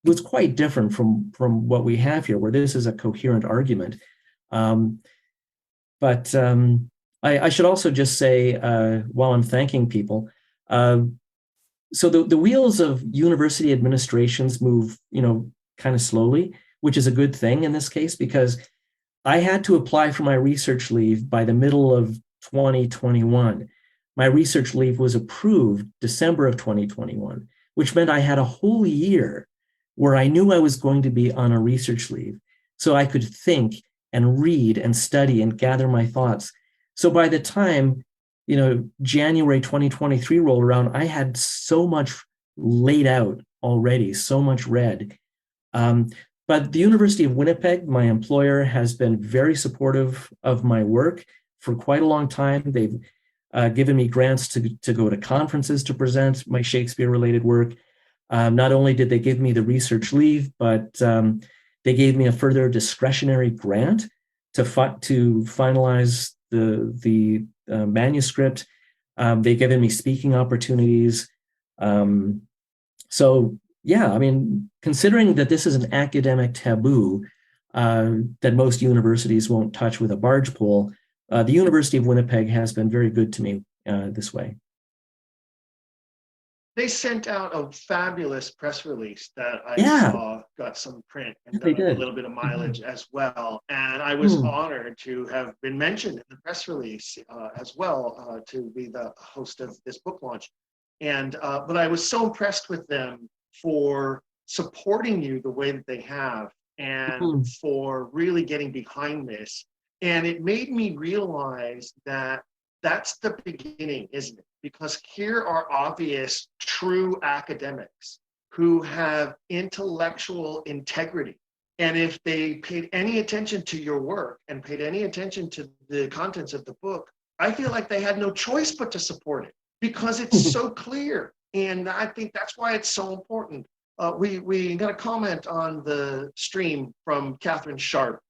was quite different from what we have here, where this is a coherent argument. But I should also just say, while I'm thanking people, so the wheels of university administrations move, kind of slowly, which is a good thing in this case, because I had to apply for my research leave by the middle of 2021. My research leave was approved December of 2021, which meant I had a whole year where I knew I was going to be on a research leave, so I could think and read and study and gather my thoughts. So by the time, January 2023 rolled around, I had so much laid out already, so much read. But the University of Winnipeg, my employer, has been very supportive of my work for quite a long time. They've given me grants to go to conferences to present my Shakespeare-related work. Not only did they give me the research leave, but they gave me a further discretionary grant to finalize the manuscript. They've given me speaking opportunities. So yeah, I mean, considering that this is an academic taboo that most universities won't touch with a barge pole, the University of Winnipeg has been very good to me this way. They sent out a fabulous press release that I saw, got some print and a little bit of mileage as well. And I was honored to have been mentioned in the press release as well, to be the host of this book launch. And but I was so impressed with them for supporting you the way that they have, and for really getting behind this. And it made me realize that that's the beginning, isn't it? Because here are obvious, true academics who have intellectual integrity. And if they paid any attention to your work and paid any attention to the contents of the book, I feel like they had no choice but to support it, because it's so clear. And I think that's why it's so important. We got a comment on the stream from Catherine Sharp,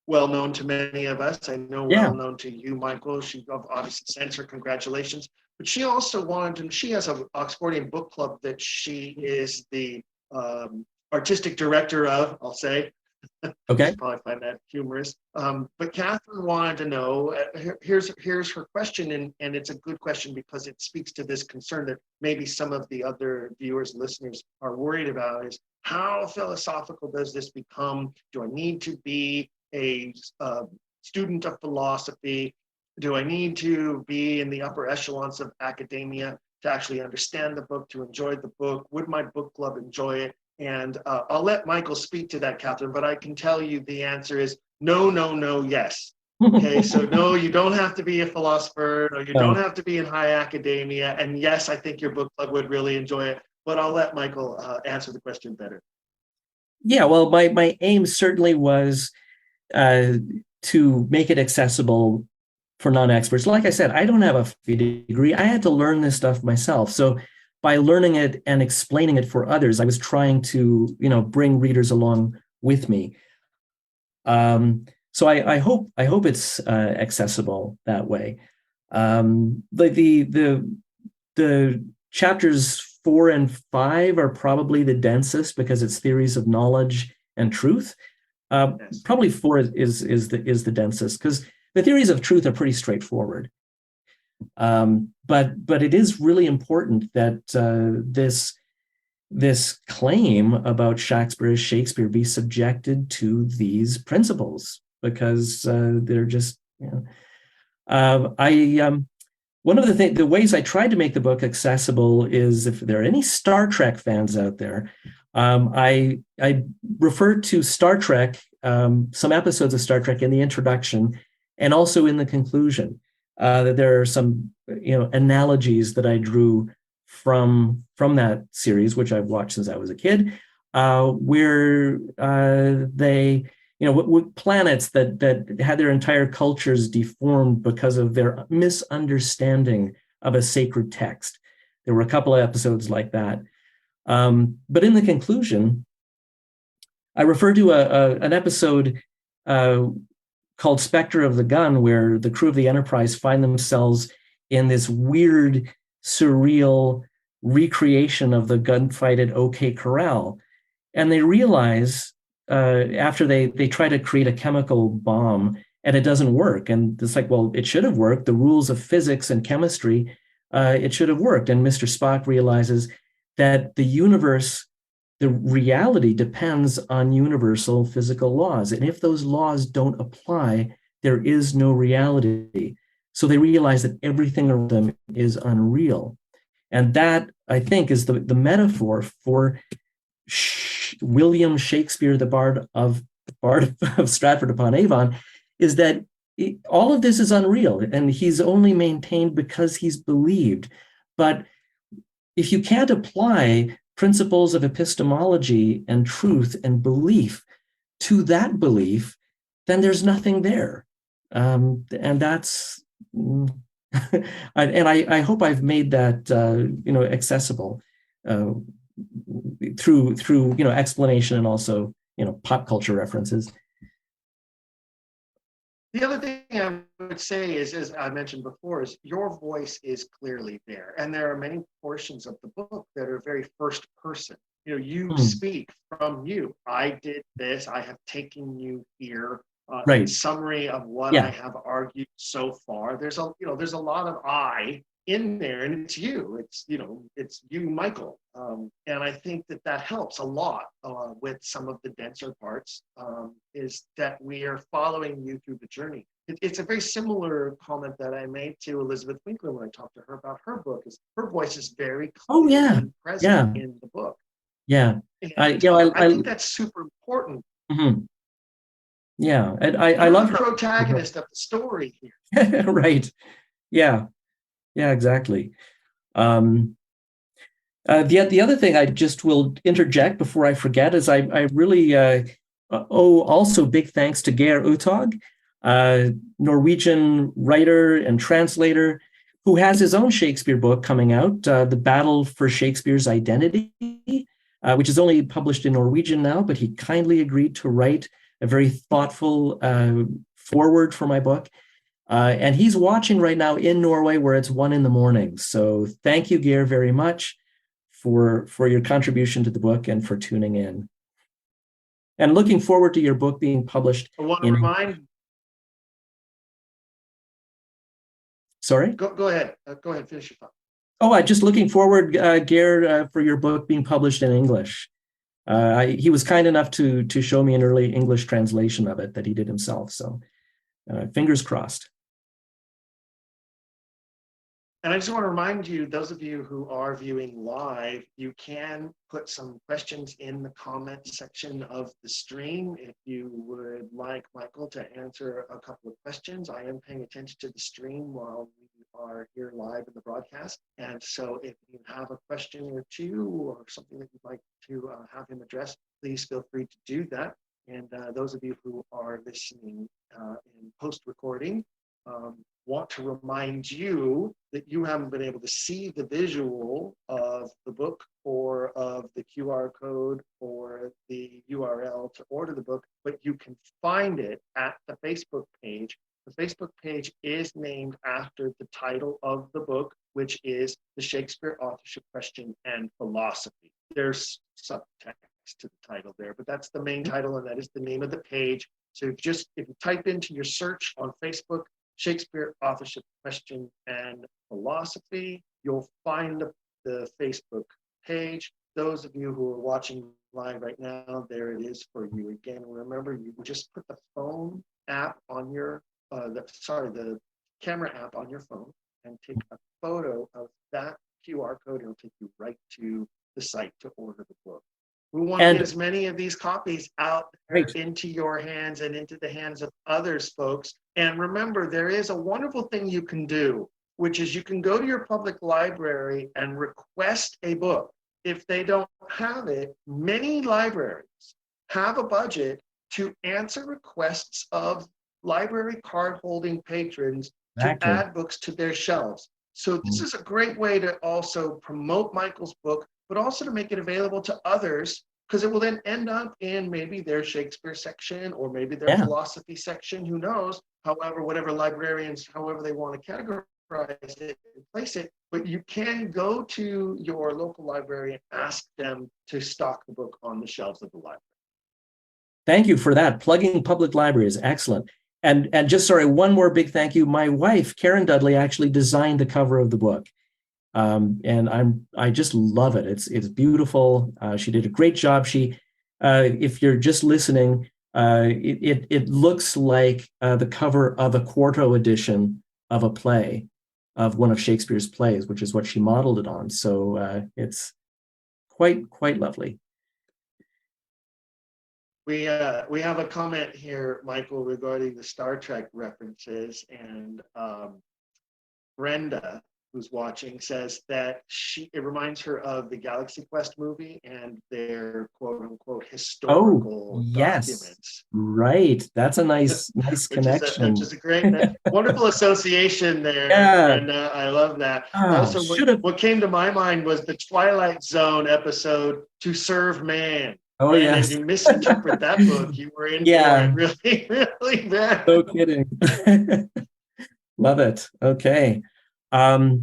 well known to many of us. I know well known to you, Michael. She obviously sends her congratulations. But she also she has an Oxfordian book club that she is the artistic director of, I'll say. Okay. You probably find that humorous. But Catherine wanted to know, here's her question, and it's a good question because it speaks to this concern that maybe some of the other viewers and listeners are worried about, is how philosophical does this become? Do I need to be a student of philosophy? Do I need to be in the upper echelons of academia to actually understand the book, to enjoy the book? Would my book club enjoy it? And I'll let Michael speak to that, Catherine, but I can tell you the answer is no, no, no, yes. Okay, so no, you don't have to be a philosopher, or you don't have to be in high academia. And yes, I think your book club would really enjoy it, but I'll let Michael answer the question better. Yeah, well, my aim certainly was to make it accessible for non-experts. Like I said, I don't have a degree. I had to learn this stuff myself. So by learning it and explaining it for others, I was trying to, bring readers along with me. So I hope it's accessible that way. The chapters 4 and 5 are probably the densest because it's theories of knowledge and truth. Probably 4 is the densest because the theories of truth are pretty straightforward. But it is really important that this claim about Shakespeare be subjected to these principles because they're just, one of the ways I tried to make the book accessible is if there are any Star Trek fans out there, I referred to Star Trek, some episodes of Star Trek in the introduction and also in the conclusion. That there are some, analogies that I drew from that series, which I've watched since I was a kid, where they, with planets that had their entire cultures deformed because of their misunderstanding of a sacred text. There were a couple of episodes like that. But in the conclusion, I refer to an episode called Spectre of the Gun, where the crew of the Enterprise find themselves in this weird, surreal recreation of the gunfight at OK Corral. And they realize after they try to create a chemical bomb and it doesn't work. And it's like, well, it should have worked. The rules of physics and chemistry, it should have worked. And Mr. Spock realizes that the universe, the reality depends on universal physical laws. And if those laws don't apply, there is no reality. So they realize that everything around them is unreal. And that, I think, is the metaphor for William Shakespeare, the Bard of Stratford-upon-Avon, is that all of this is unreal, and he's only maintained because he's believed. But if you can't apply principles of epistemology and truth and belief to that belief, then there's nothing there. And that's, and I hope I've made that accessible through explanation and also pop culture references. The other thing I would say is, as I mentioned before, is your voice is clearly there. And there are many portions of the book that are very first person. You speak from you. I did this. I have taken you here. Right. In summary of what I have argued so far. There's a lot of I in there, and it's you. It's you, Michael. And I think that helps a lot with some of the denser parts. Is that we are following you through the journey. It's a very similar comment that I made to Elizabeth Winkler when I talked to her about her book. Is her voice is very clearly present in the book. Yeah, and I think that's super important. Mm-hmm. Yeah, and I love the her protagonist of the story here. Right. Yeah, exactly. The other thing I just will interject before I forget is I really owe also big thanks to Geir Uthaug, Norwegian writer and translator, who has his own Shakespeare book coming out, The Battle for Shakespeare's Identity, which is only published in Norwegian now, but he kindly agreed to write a very thoughtful foreword for my book. And he's watching right now in Norway where it's 1 a.m. So thank you, Geir, very much for your contribution to the book and for tuning in. And looking forward to your book being published. I want to remind. Sorry? Go ahead. Go ahead, finish your thought. Oh, I'm just looking forward, Geir, for your book being published in English. He was kind enough to show me an early English translation of it that he did himself. So fingers crossed. And I just want to remind you, those of you who are viewing live, you can put some questions in the comment section of the stream. If you would like Michael to answer a couple of questions, I am paying attention to the stream while we are here live in the broadcast. And so if you have a question or two or something that you'd like to have him address, please feel free to do that. And those of you who are listening in post-recording, want to remind you that you haven't been able to see the visual of the book or of the QR code or the URL to order the book, but you can find it at the Facebook page. The Facebook page is named after the title of the book, which is The Shakespeare Authorship Question and Philosophy. There's subtext to the title there, but that's the main title and that is the name of the page. So if you type into your search on Facebook, Shakespeare Authorship Question and Philosophy, you'll find the Facebook page. those of you who are watching live right now, there it is for you. Again, remember, you just put the phone app on your, the camera app on your phone and take a photo of that QR code. It'll take you right to the site to order the book. We want to get as many of these copies out there into your hands and into the hands of others, folks. And remember, there is a wonderful thing you can do, which is you can go to your public library and request a book. If they don't have it, many libraries have a budget to answer requests of library card holding patrons to add books to their shelves. So this is a great way to also promote Michael's book, but also to make it available to others, because it will then end up in maybe their Shakespeare section or maybe their philosophy section, who knows, however, whatever librarians, however they want to categorize it and place it. But you can go to your local library and ask them to stock the book on the shelves of the library. Thank you for that. Plugging public libraries, excellent. And just one more big thank you. My wife, Karen Dudley, actually designed the cover of the book. And I just love it. It's beautiful. She did a great job. She, if you're just listening, it looks like the cover of a quarto edition of a play, of one of Shakespeare's plays, which is what she modeled it on. So it's quite lovely. We have a comment here, Michael, regarding the Star Trek references, and Brenda, who's watching, says that it reminds her of the Galaxy Quest movie and their quote unquote historical documents. Right. That's a nice connection. Which is a great, wonderful association there. And I love that. Also, what came to my mind was the Twilight Zone episode, To Serve Man. Oh, and yes. if you misinterpret that book, you were in for it really, really bad. No kidding. Love it. Okay. But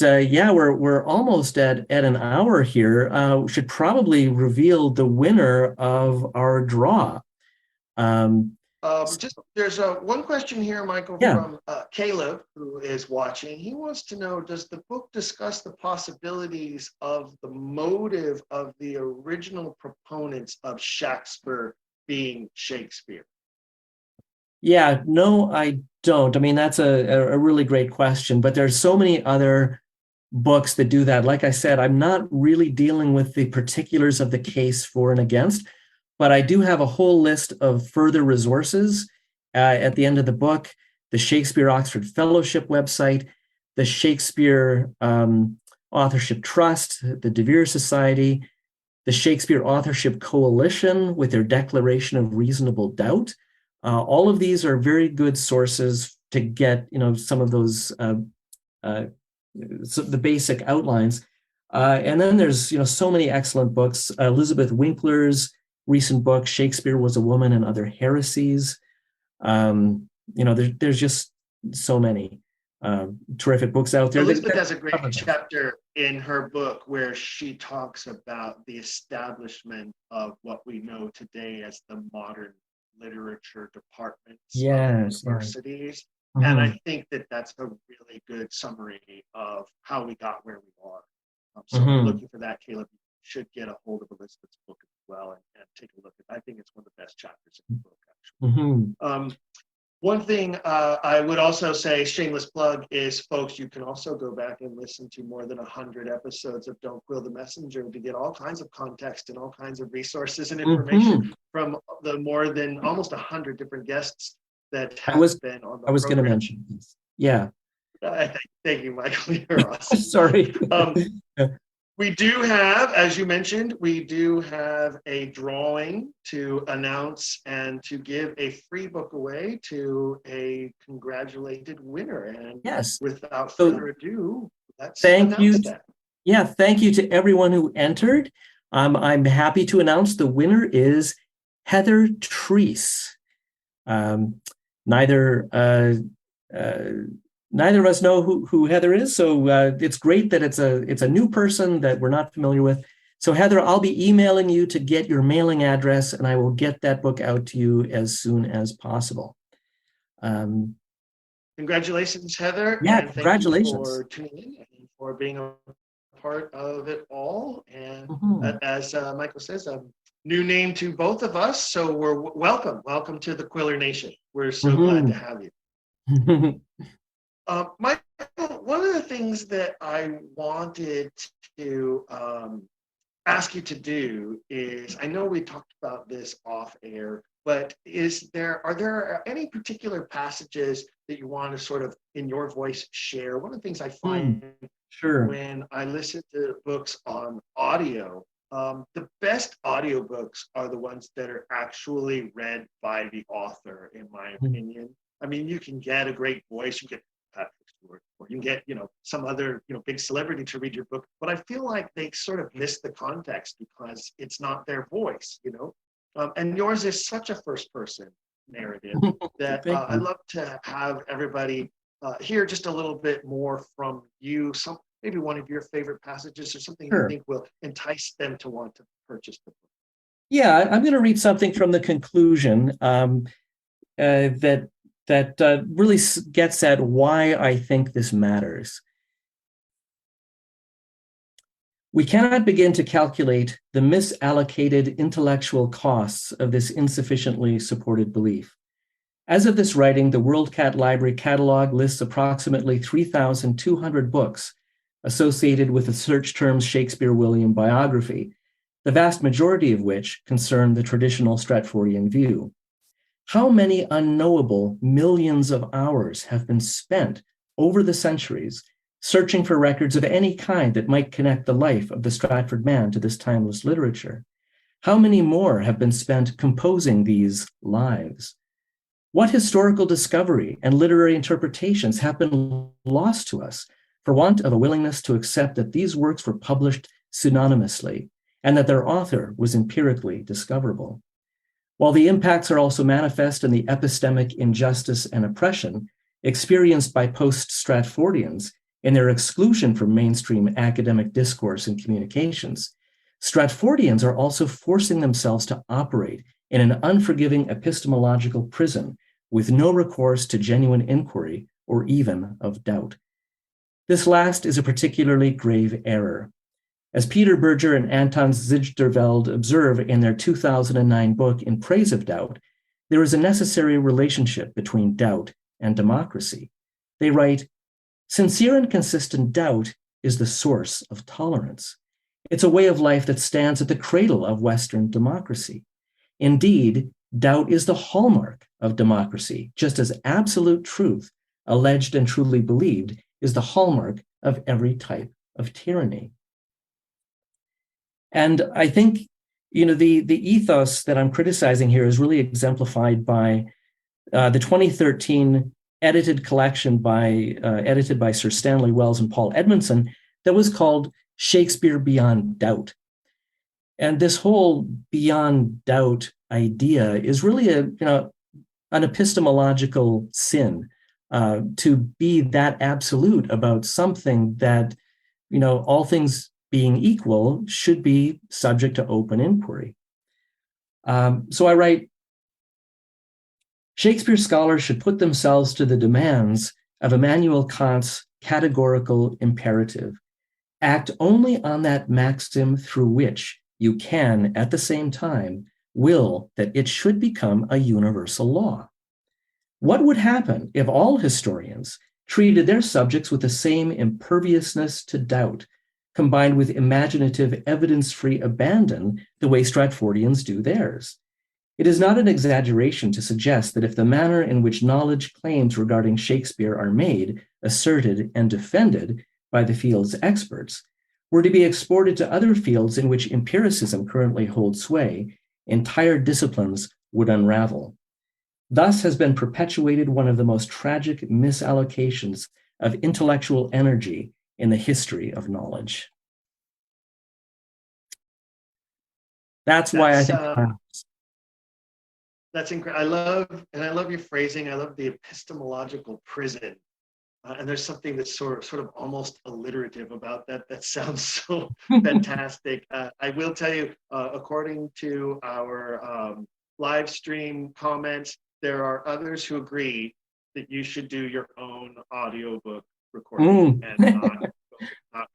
we're almost at an hour here. We should probably reveal the winner of our draw. There's one question here, Michael, from Caleb, who is watching. He wants to know, does the book discuss the possibilities of the motive of the original proponents of Shakespeare being Shakespeare? Yeah, no, I don't. I mean, that's a really great question, but there's so many other books that do that. Like I said, I'm not really dealing with the particulars of the case for and against, but I do have a whole list of further resources at the end of the book: the Shakespeare Oxford Fellowship website, the Shakespeare Authorship Trust, the De Vere Society, the Shakespeare Authorship Coalition with their Declaration of Reasonable Doubt. All of these are very good sources to get, some of those, the basic outlines. And then there's, so many excellent books. Elizabeth Winkler's recent book, Shakespeare Was a Woman and Other Heresies. There's just so many terrific books out there. Elizabeth has a great chapter in her book where she talks about the establishment of what we know today as the modern literature departments of universities. Mm-hmm. And I think that's a really good summary of how we got where we are. So if you're looking for that, Caleb, you should get a hold of Elizabeth's book as well and take a look at it. I think it's one of the best chapters in the book, actually. One thing I would also say, shameless plug, is, folks, you can also go back and listen to more than 100 episodes of Don't Quill the Messenger to get all kinds of context and all kinds of resources and information from the more than almost 100 different guests that have been on the program. I was going to mention this. Yeah. Thank you, Michael. You're awesome. Sorry. We do have, as you mentioned, a drawing to announce and to give a free book away to a congratulated winner. And without further ado, let's announce that. Yeah, thank you to everyone who entered. I'm happy to announce the winner is Heather Treese. Neither of us know who Heather is, so it's great that it's a new person that we're not familiar with. So Heather, I'll be emailing you to get your mailing address, and I will get that book out to you as soon as possible. Congratulations, Heather. Yeah, and congratulations. thank you for tuning in and for being a part of it all. And Mhm. as Michael says, a new name to both of us. So we're welcome to the Quiller Nation. We're so glad to have you. Michael, one of the things that I wanted to ask you to do is, I know we talked about this off air, but are there any particular passages that you want to sort of in your voice share? One of the things I find Sure. when I listen to books on audio, the best audiobooks are the ones that are actually read by the author, in my opinion. I mean, you can get a great voice, you get Patrick Stewart, or you can get, some other, big celebrity to read your book, but I feel like they sort of miss the context because it's not their voice, and yours is such a first person narrative that I'd love to have everybody hear just a little bit more from you, maybe one of your favorite passages or something you think will entice them to want to purchase the book. Yeah, I'm going to read something from the conclusion that really gets at why I think this matters. We cannot begin to calculate the misallocated intellectual costs of this insufficiently supported belief. As of this writing, the WorldCat Library catalog lists approximately 3,200 books associated with the search terms Shakespeare William biography, the vast majority of which concern the traditional Stratfordian view. How many unknowable millions of hours have been spent over the centuries searching for records of any kind that might connect the life of the Stratford man to this timeless literature? How many more have been spent composing these lives? What historical discovery and literary interpretations have been lost to us for want of a willingness to accept that these works were published synonymously and that their author was empirically discoverable? While the impacts are also manifest in the epistemic injustice and oppression experienced by post-Stratfordians in their exclusion from mainstream academic discourse and communications, Stratfordians are also forcing themselves to operate in an unforgiving epistemological prison with no recourse to genuine inquiry or even of doubt. This last is a particularly grave error. As Peter Berger and Anton Zichterveld observe in their 2009 book In Praise of Doubt, there is a necessary relationship between doubt and democracy. They write, "Sincere and consistent doubt is the source of tolerance. It's a way of life that stands at the cradle of Western democracy. Indeed, doubt is the hallmark of democracy, just as absolute truth, alleged and truly believed, is the hallmark of every type of tyranny." And I think, the ethos that I'm criticizing here is really exemplified by the 2013 edited collection edited by Sir Stanley Wells and Paul Edmondson that was called Shakespeare Beyond Doubt. And this whole beyond doubt idea is really an epistemological sin, to be that absolute about something that, all things being equal, should be subject to open inquiry. So I write, Shakespeare scholars should put themselves to the demands of Immanuel Kant's categorical imperative. Act only on that maxim through which you can, at the same time, will that it should become a universal law. What would happen if all historians treated their subjects with the same imperviousness to doubt, combined with imaginative, evidence-free abandon, the way Stratfordians do theirs? It is not an exaggeration to suggest that if the manner in which knowledge claims regarding Shakespeare are made, asserted, and defended by the field's experts were to be exported to other fields in which empiricism currently holds sway, entire disciplines would unravel. Thus has been perpetuated one of the most tragic misallocations of intellectual energy in the history of knowledge. That's why I think that's incredible. I love your phrasing. I love the epistemological prison. And there's something that's sort of almost alliterative about that. That sounds so fantastic. I will tell you, according to our live stream comments, there are others who agree that you should do your own audiobook recording and not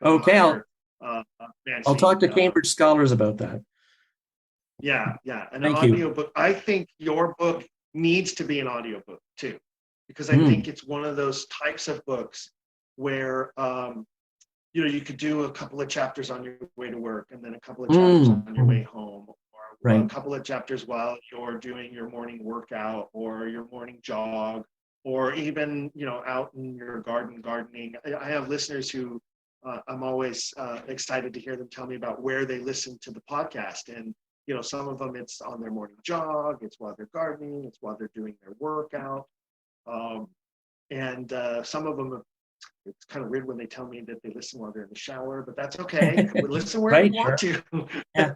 okay, fancy. I'll talk to Cambridge scholars about that. Yeah. An Thank you. audiobook. I think your book needs to be an audiobook too, because I think it's one of those types of books where you could do a couple of chapters on your way to work, and then a couple of chapters on your way home, or a couple of chapters while you're doing your morning workout or your morning jog, or even out in your gardening. I have listeners who I'm always excited to hear them tell me about where they listen to the podcast, and some of them it's on their morning jog, it's while they're gardening, it's while they're doing their workout, and some of them, it's kind of weird when they tell me that they listen while they're in the shower, but that's okay. We listen where we want to. Yeah.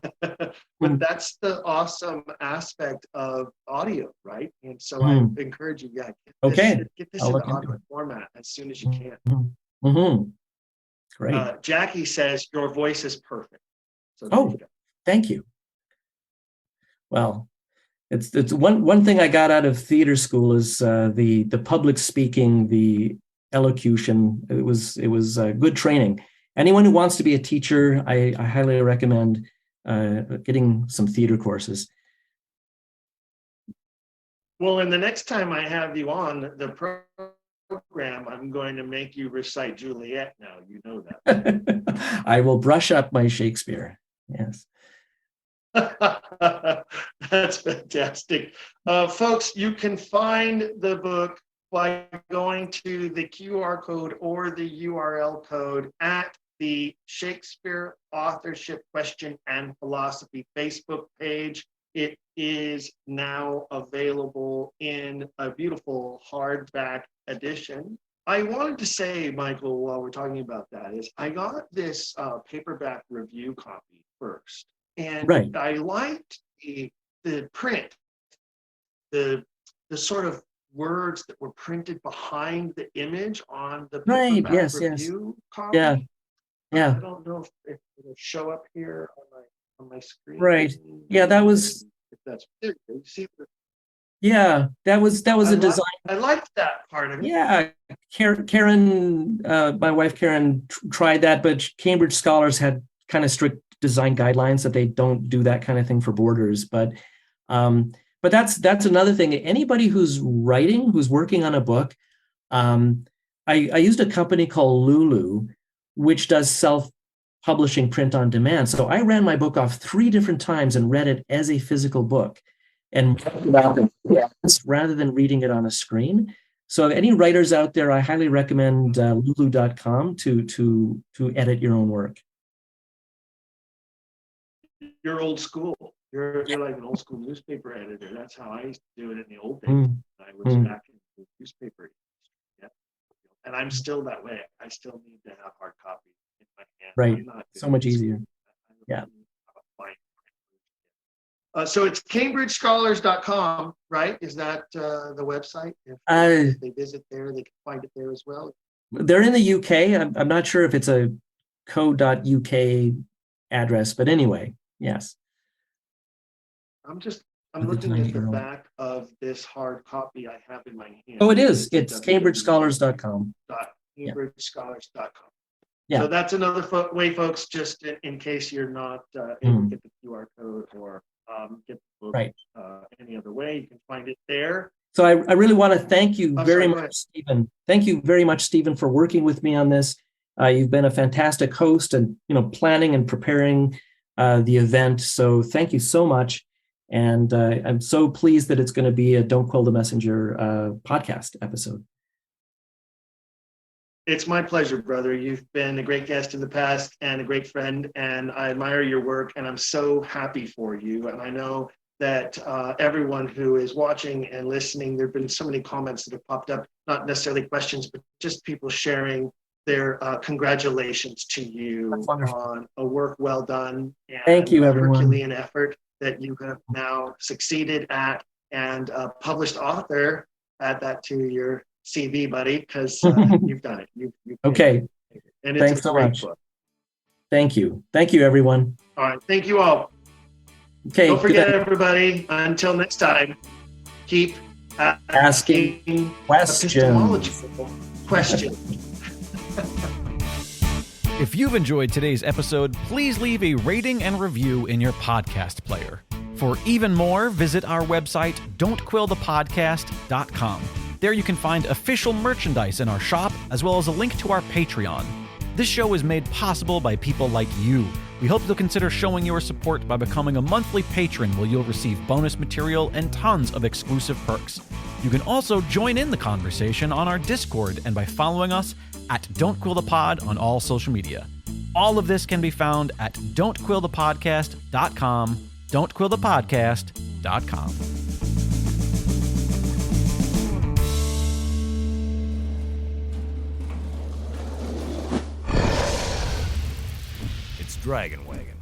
But that's the awesome aspect of audio, right? And so I encourage you, get this in the audio format as soon as you can. Great. Jackie says your voice is perfect. So thank you. Well, it's one thing I got out of theater school is the public speaking, the elocution. It was good training. Anyone who wants to be a teacher, I highly recommend getting some theater courses. Well, and the next time I have you on the program, I'm going to make you recite Juliet now. You know that. I will brush up my Shakespeare. Yes. That's fantastic. Folks, you can find the book by going to the QR code or the URL code at the Shakespeare Authorship Question and Philosophy Facebook page. It is now available in a beautiful hardback edition. I wanted to say, Michael, while we're talking about that, is I got this paperback review copy first. And I liked the print, the sort of words that were printed behind the image on the paperback review copy. Yeah. I don't know if it'll show up here on my screen. Right. Yeah, that was. If that's you see. That was a design. I liked that part of it. Yeah, Karen, my wife Karen tried that, but Cambridge scholars had kind of strict design guidelines that they don't do that kind of thing for borders. But that's another thing. Anybody who's working on a book, I used a company called Lulu, which does self-publishing print on demand. So I ran my book off 3 different times and read it as a physical book, and rather than reading it on a screen. So any writers out there, I highly recommend lulu.com to edit your own work. You're old school. You're like an old school newspaper editor. That's how I used to do it in the old days. I was back in the newspaper industry. Yeah. And I'm still that way. I still need to have hard copies in my hand. Right. So much easier. Yeah. So it's cambridgescholars.com, right? Is that the website? If they visit there, they can find it there as well. They're in the UK. I'm not sure if it's a co.uk address, but anyway, yes. I'm looking at the back of this hard copy I have in my hand. Oh, it is. It's cambridgescholars.com. Cambridgescholars.com. Yeah. So that's another way, folks, just in case you're not able to get the QR code or get the book any other way, you can find it there. So I really want to thank you very much, Stephen. Thank you very much, Stephen, for working with me on this. You've been a fantastic host and planning and preparing the event. So thank you so much. And I'm so pleased that it's going to be a Don't Quill the Messenger podcast episode. It's my pleasure, brother. You've been a great guest in the past and a great friend, and I admire your work, and I'm so happy for you. And I know that everyone who is watching and listening, there have been so many comments that have popped up, not necessarily questions, but just people sharing their congratulations to you on a work well done. And thank you, everyone. Herculean effort that you have now succeeded at, and published author. Add that to your CV, buddy, because you've done it. You've okay. And it's Thanks so much. Book. Thank you. Thank you, everyone. All right. Thank you all. Okay. Don't forget, everybody, until next time, keep asking questions. Questions. If you've enjoyed today's episode, please leave a rating and review in your podcast player. For even more, visit our website, don'tquillthepodcast.com. There you can find official merchandise in our shop, as well as a link to our Patreon. This show is made possible by people like you. We hope you'll consider showing your support by becoming a monthly patron, where you'll receive bonus material and tons of exclusive perks. You can also join in the conversation on our Discord and by following us at Don't Quill the Pod on all social media. All of this can be found at don'tquillthepodcast.com, don'tquillthepodcast.com. Dragon Wagon.